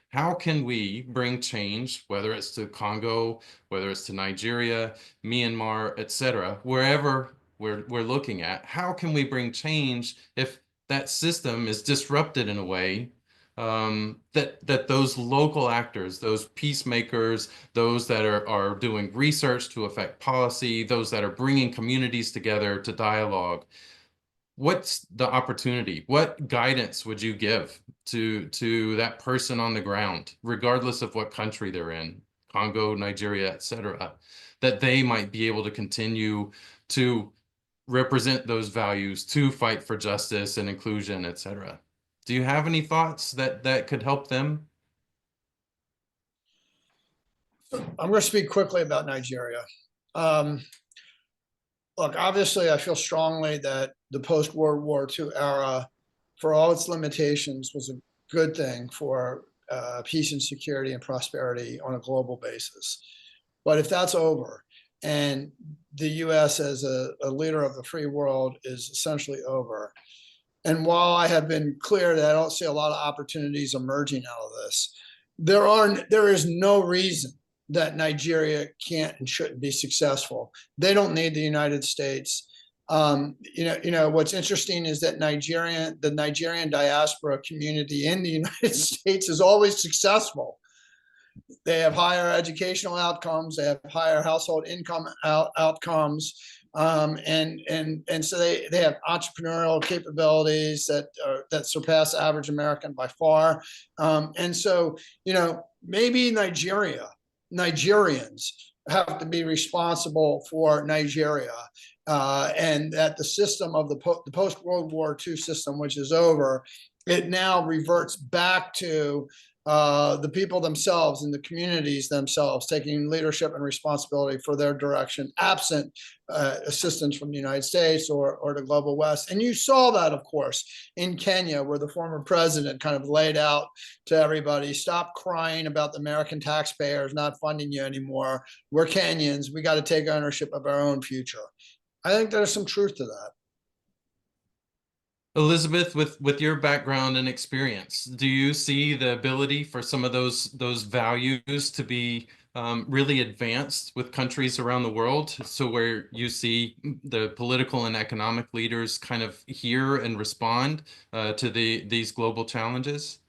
how can we bring change, whether it's to Congo, whether it's to Nigeria, Myanmar, et cetera, wherever we're looking at, how can we bring change if that system is disrupted in a way that those local actors, those peacemakers, those that are doing research to affect policy, those that are bringing communities together to dialogue, what's the opportunity? What guidance would you give to that person on the ground, regardless of what country they're in, Congo, Nigeria, et cetera, that they might be able to continue to represent those values, to fight for justice and inclusion, et cetera? Do you have any thoughts that could help them? I'm going to speak quickly about Nigeria. Look, obviously, I feel strongly that the post-World War II era, for all its limitations, was a good thing for peace and security and prosperity on a global basis. But if that's over, and the U.S. as a leader of the free world is essentially over, and while I have been clear that I don't see a lot of opportunities emerging out of this, there is no reason that Nigeria can't and shouldn't be successful. They don't need the United States. What's interesting is that the Nigerian diaspora community in the United States is always successful. They have higher educational outcomes. They have higher household income outcomes. And so they have entrepreneurial capabilities that surpass average American by far. And so, maybe Nigerians have to be responsible for Nigeria, and that the system of the post-World War II system, which is over, it now reverts back to the people themselves and the communities themselves taking leadership and responsibility for their direction, absent assistance from the United States or the global West. And you saw that, of course, in Kenya, where the former president kind of laid out to everybody, stop crying about the American taxpayers not funding you anymore. We're Kenyans. We got to take ownership of our own future. I think there's some truth to that. Elizabeth, with your background and experience, do you see the ability for some of those values to be really advanced with countries around the world? So where you see the political and economic leaders kind of hear and respond to these global challenges?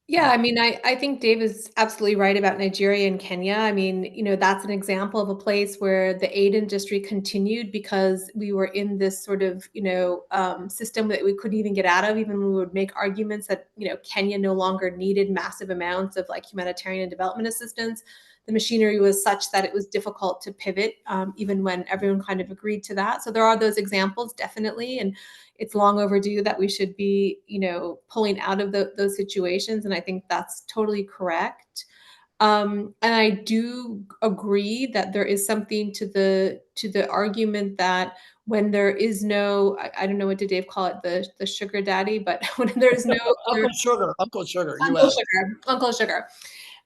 Yeah, I mean, I think Dave is absolutely right about Nigeria and Kenya. I mean, that's an example of a place where the aid industry continued because we were in this sort of, system that we couldn't even get out of, even when we would make arguments that, Kenya no longer needed massive amounts of like humanitarian and development assistance. The machinery was such that it was difficult to pivot, even when everyone kind of agreed to that. So there are those examples, definitely. And it's long overdue that we should be, pulling out of those situations. And I think that's totally correct. And I do agree that there is something to the argument that when there is no, I don't know what did Dave call it, the sugar daddy, but when there's no Uncle Sugar, US. Uncle Sugar.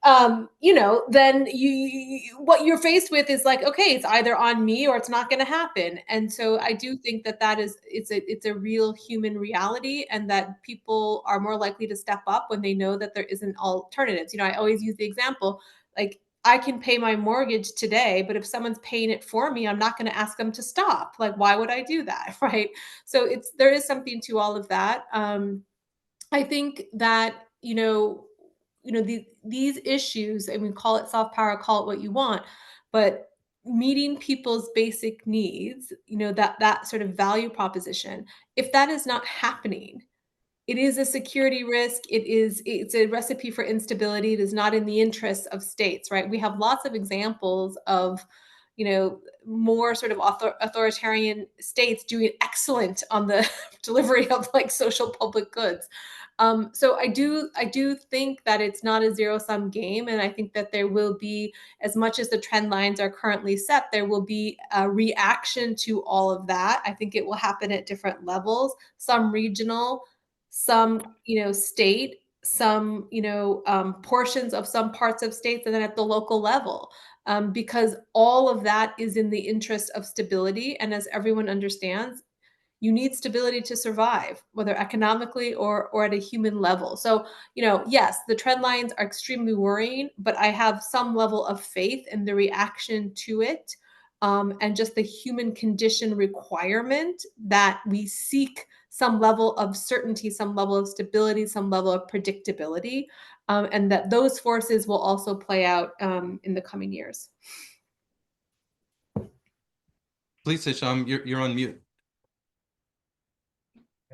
Then what you're faced with is like, okay, it's either on me or it's not going to happen. And so I do think that it's a real human reality, and that people are more likely to step up when they know that there isn't alternatives. I always use the example, like, I can pay my mortgage today, but if someone's paying it for me, I'm not going to ask them to stop. Like, why would I do that? Right. So there is something to all of that. I think that, these issues, and we call it soft power, call it what you want, but meeting people's basic needs, that sort of value proposition, if that is not happening, it is a security risk. It's a recipe for instability. It is not in the interests of states, right? We have lots of examples of, more sort of authoritarian states doing excellent on the delivery of like social public goods. So I do think that it's not a zero-sum game, and I think that there will be, as much as the trend lines are currently set, there will be a reaction to all of that. I think it will happen at different levels, some regional, some state, some portions of some parts of states, and then at the local level, because all of that is in the interest of stability. And as everyone understands, you need stability to survive, whether economically or at a human level. So, yes, the trend lines are extremely worrying, but I have some level of faith in the reaction to it, and just the human condition requirement that we seek some level of certainty, some level of stability, some level of predictability, and that those forces will also play out in the coming years. Please, Hisham, you're on mute.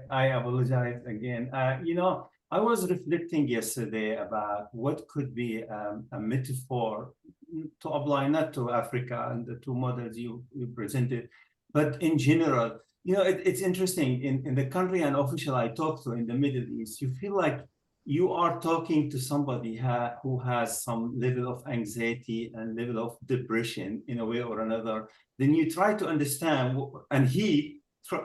I apologize again. I was reflecting yesterday about what could be a metaphor to apply not to Africa and the two models you presented, but in general. It's interesting. In the country and official I talk to in the Middle East, you feel like you are talking to somebody who has some level of anxiety and level of depression in a way or another, then you try to understand, and he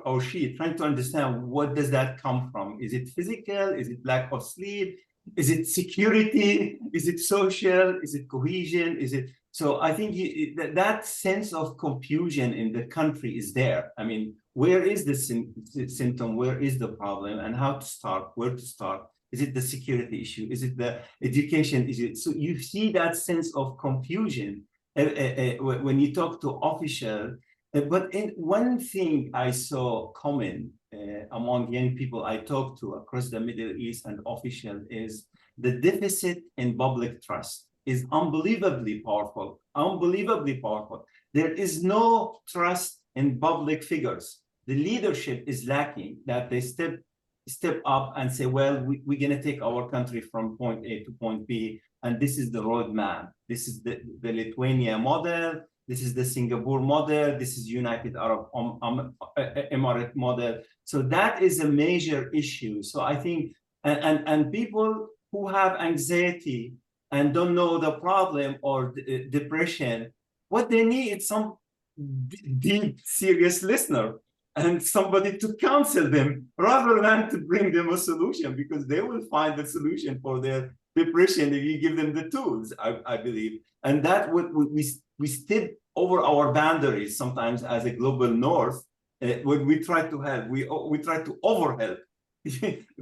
or she trying to understand, what does that come from? Is it physical? Is it lack of sleep? Is it security? Is it social? Is it cohesion? Is it? So I think that sense of confusion in the country is there. I mean, where is the symptom? Where is the problem? And how to start? Where to start? Is it the security issue? Is it the education issue? So you see that sense of confusion when you talk to officials. But one thing I saw common among young people I talked to across the Middle East and officials is the deficit in public trust is unbelievably powerful, unbelievably powerful. There is no trust in public figures. The leadership is lacking, that they step up and say, well, we're going to take our country from point A to point B, and this is the roadmap. This is the Lithuania model. This is the Singapore model. This is United Arab Emirates model. So that is a major issue. So I think, and people who have anxiety and don't know the problem or depression, what they need is some deep, serious listener and somebody to counsel them rather than to bring them a solution, because they will find the solution for their depression if you give them the tools, I believe. And that we step over our boundaries sometimes as a global north. When we try to help, we try to overhelp.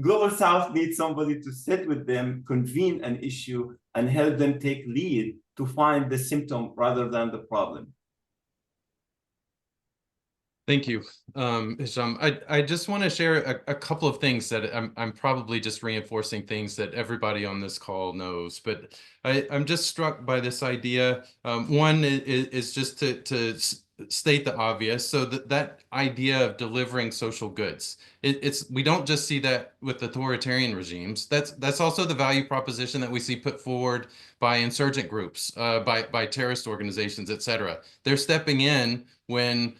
Global South needs somebody to sit with them, convene an issue, and help them take lead to find the symptom rather than the problem. Thank you, Hisham. I just want to share a couple of things that I'm probably just reinforcing things that everybody on this call knows, but I'm just struck by this idea. One is just to state the obvious. So that idea of delivering social goods, we don't just see that with authoritarian regimes. That's also the value proposition that we see put forward by insurgent groups, by terrorist organizations, et cetera. They're stepping in when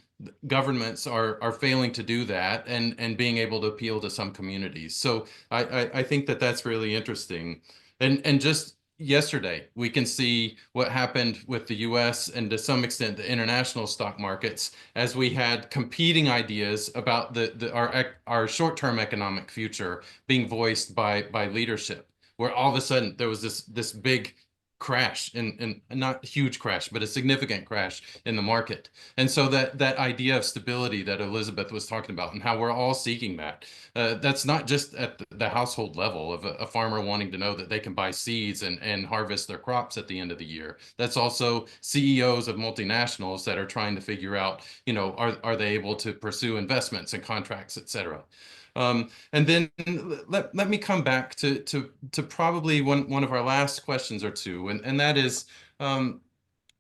governments are failing to do that and being able to appeal to some communities. So I think that's really interesting. And just yesterday, we can see what happened with the US and to some extent the international stock markets as we had competing ideas about our short-term economic future being voiced by leadership, where all of a sudden there was this big crash in not huge crash, but a significant crash in the market. And so that idea of stability that Elizabeth was talking about and how we're all seeking that's not just at the household level of a farmer wanting to know that they can buy seeds and harvest their crops at the end of the year. That's also CEOs of multinationals that are trying to figure out, are they able to pursue investments and contracts, et cetera. And then let me come back to probably one of our last questions or two, and that is,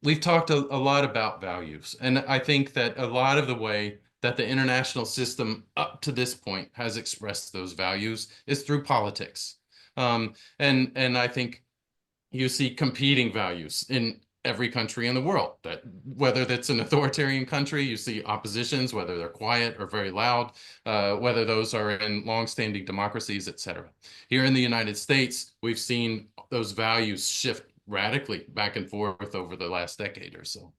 we've talked a lot about values, and I think that a lot of the way that the international system up to this point has expressed those values is through politics. And I think you see competing values in every country in the world, that whether that's an authoritarian country, you see oppositions, whether they're quiet or very loud, whether those are in longstanding democracies, et cetera. Here in the United States, we've seen those values shift radically back and forth over the last decade or so.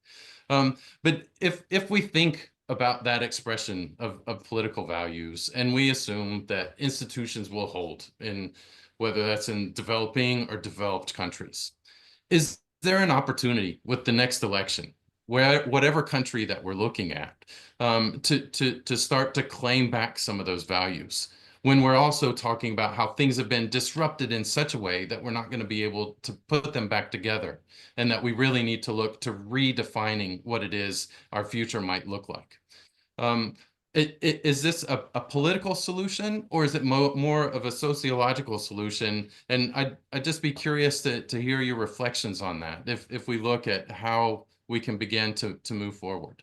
But if we think about that expression of political values, and we assume that institutions will hold in whether that's in developing or developed countries, is there an opportunity with the next election, whatever country that we're looking at, to start to claim back some of those values, when we're also talking about how things have been disrupted in such a way that we're not going to be able to put them back together, and that we really need to look to redefining what it is our future might look like? Is this a political solution, or is it more of a sociological solution? And I'd just be curious to hear your reflections on that, if we look at how we can begin to move forward.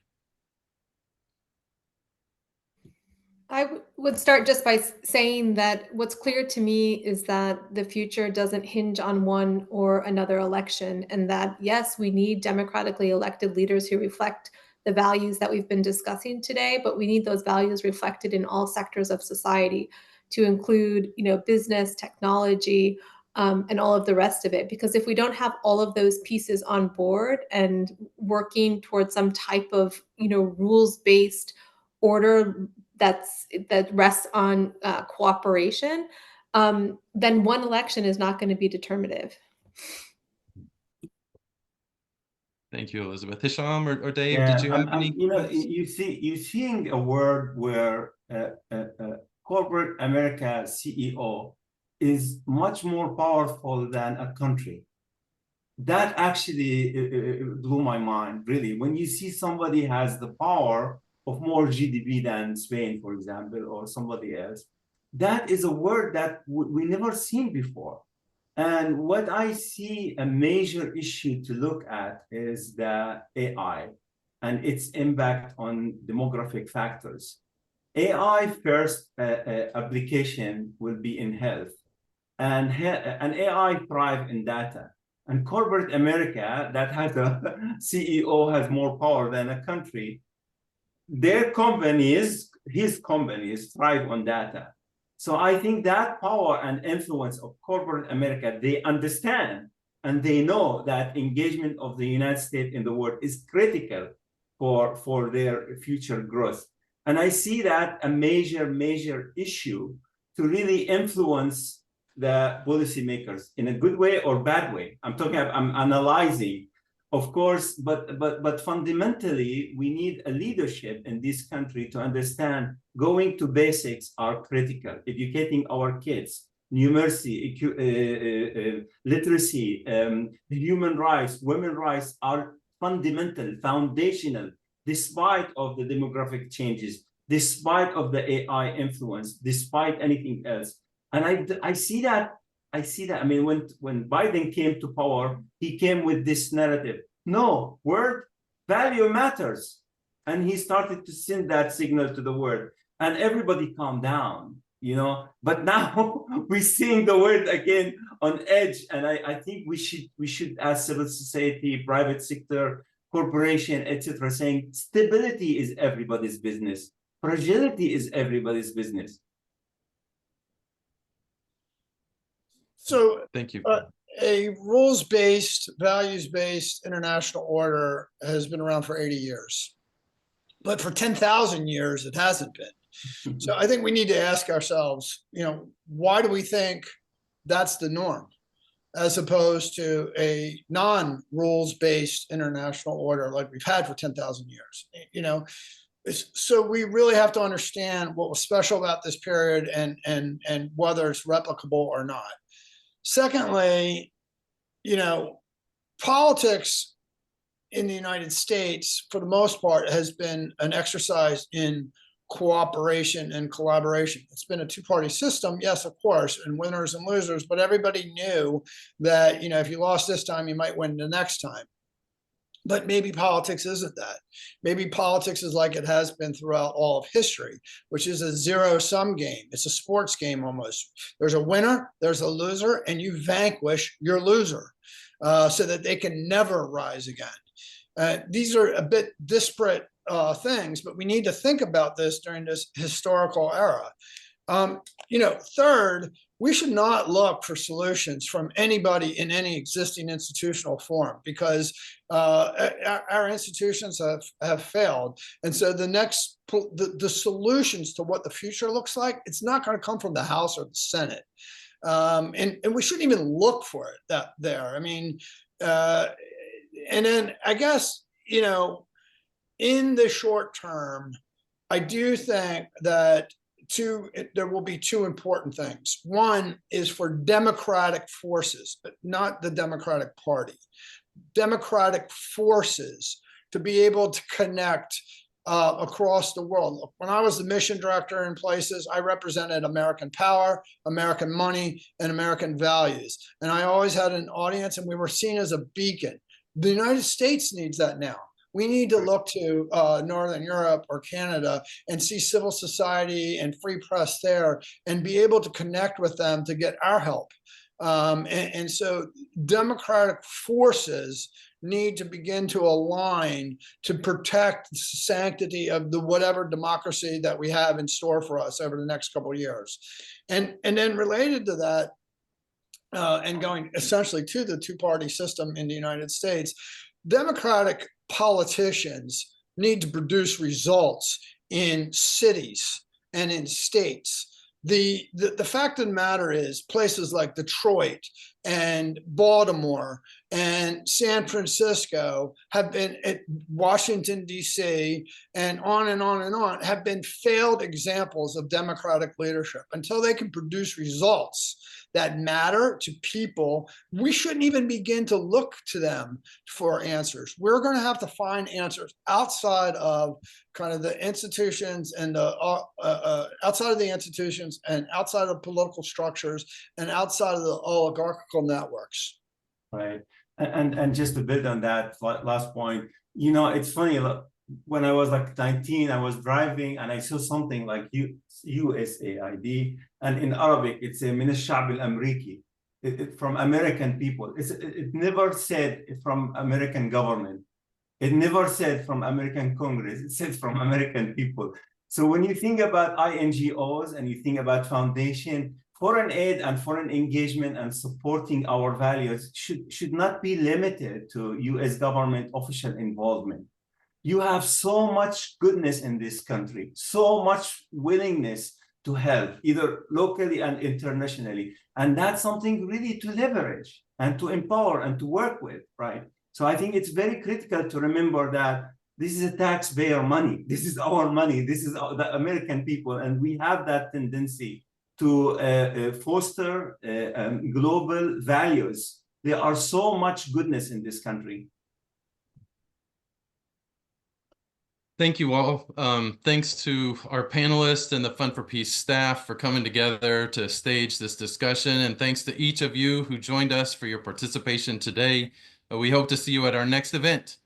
I would start just by saying that what's clear to me is that the future doesn't hinge on one or another election, and that, yes, we need democratically elected leaders who reflect the values that we've been discussing today, but we need those values reflected in all sectors of society, to include, business, technology, and all of the rest of it. Because if we don't have all of those pieces on board and working towards some type of, rules-based order that rests on cooperation, then one election is not going to be determinative. Thank you, Elizabeth. Hisham or Dave, Yeah, did you have any? you're seeing a world where corporate America CEO is much more powerful than a country. That actually blew my mind, really. When you see somebody has the power of more GDP than Spain, for example, or somebody else, that is a word that we never seen before. And what I see a major issue to look at is the AI and its impact on demographic factors. AI first application will be in health, and AI thrive in data. And corporate America, that has a CEO has more power than a country, their companies, his companies thrive on data. So I think that power and influence of corporate America, they understand and they know that engagement of the United States in the world is critical for their future growth. And I see that a major issue to really influence the policymakers in a good way or bad way. I'm analyzing, of course, but fundamentally, we need a leadership in this country to understand going to basics are critical. Educating our kids, numeracy, literacy, human rights, women's rights are fundamental, foundational, despite of the demographic changes, despite of the AI influence, despite anything else. And I see that. I mean, when Biden came to power, he came with this narrative. No, word value matters. And he started to send that signal to the world. And everybody calmed down, But now we're seeing the world again on edge. And I think we should, as civil society, private sector, corporation, etc., saying stability is everybody's business. Fragility is everybody's business. So Thank you. A rules-based, values-based international order has been around for 80 years. But for 10,000 years, it hasn't been. So I think we need to ask ourselves, why do we think that's the norm, as opposed to a non-rules-based international order like we've had for 10,000 years? So we really have to understand what was special about this period and whether it's replicable or not. Secondly, politics in the United States, for the most part, has been an exercise in cooperation and collaboration. It's been a two-party system, yes, of course, and winners and losers, but everybody knew that, if you lost this time, you might win the next time. But maybe politics isn't that. Maybe politics is like it has been throughout all of history, which is a zero-sum game. It's a sports game almost. There's a winner, there's a loser, and you vanquish your loser so that they can never rise again. These are a bit disparate things, but we need to think about this during this historical era. Third, we should not look for solutions from anybody in any existing institutional form, because our institutions have failed. And so the solutions to what the future looks like, it's not going to come from the House or the Senate. And we shouldn't even look for it there. I mean, and then I guess, in the short term, I do think that there will be two important things. One is for democratic forces, but not the Democratic Party, democratic forces to be able to connect across the world. When I was the mission director in places, I represented American power, American money, and American values. And I always had an audience, and we were seen as a beacon. The United States needs that now. We need to look to Northern Europe or Canada and see civil society and free press there and be able to connect with them to get our help. And so democratic forces need to begin to align to protect the sanctity of the whatever democracy that we have in store for us over the next couple of years. And then related to that, and going essentially to the two-party system in the United States, democratic politicians need to produce results in cities and in states. The fact of the matter is places like Detroit and Baltimore and San Francisco have been, at Washington, D.C., and on and on and on, have been failed examples of democratic leadership. Until they can produce results that matter to people, we shouldn't even begin to look to them for answers. We're going to have to find answers outside of kind of the institutions and the outside of the institutions and outside of political structures and outside of the oligarchical networks. Right. And just to build on that last point, you know, it's funny, look, when I was like 19, I was driving and I saw something like USAID, and in Arabic, it's a من الشعب الأمريكي, from American people. It never said from American government. It never said from American Congress. It said from American people. So when you think about INGOs and you think about foundation, foreign aid and foreign engagement and supporting our values should not be limited to US government official involvement. You have so much goodness in this country, so much willingness to help, either locally and internationally. And that's something really to leverage and to empower and to work with, right? So I think it's very critical to remember that this is a taxpayer money. This is our money. This is the American people. And we have that tendency to foster global values. There are so much goodness in this country. Thank you all. Thanks to our panelists and the Fund for Peace staff for coming together to stage this discussion. And thanks to each of you who joined us for your participation today. We hope to see you at our next event.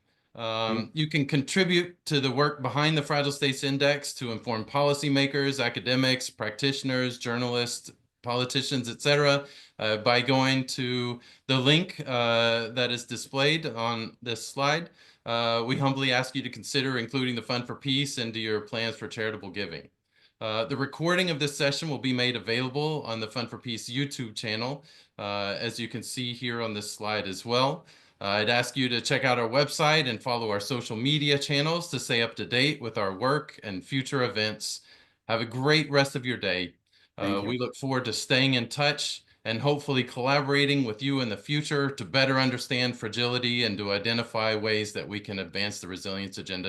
You can contribute to the work behind the Fragile States Index to inform policymakers, academics, practitioners, journalists, politicians, etc., by going to the link that is displayed on this slide. We humbly ask you to consider including the Fund for Peace into your plans for charitable giving. The recording of this session will be made available on the Fund for Peace YouTube channel, as you can see here on this slide as well. I'd ask you to check out our website and follow our social media channels to stay up to date with our work and future events. Have a great rest of your day. We look forward to staying in touch and hopefully collaborating with you in the future to better understand fragility and to identify ways that we can advance the resilience agenda together.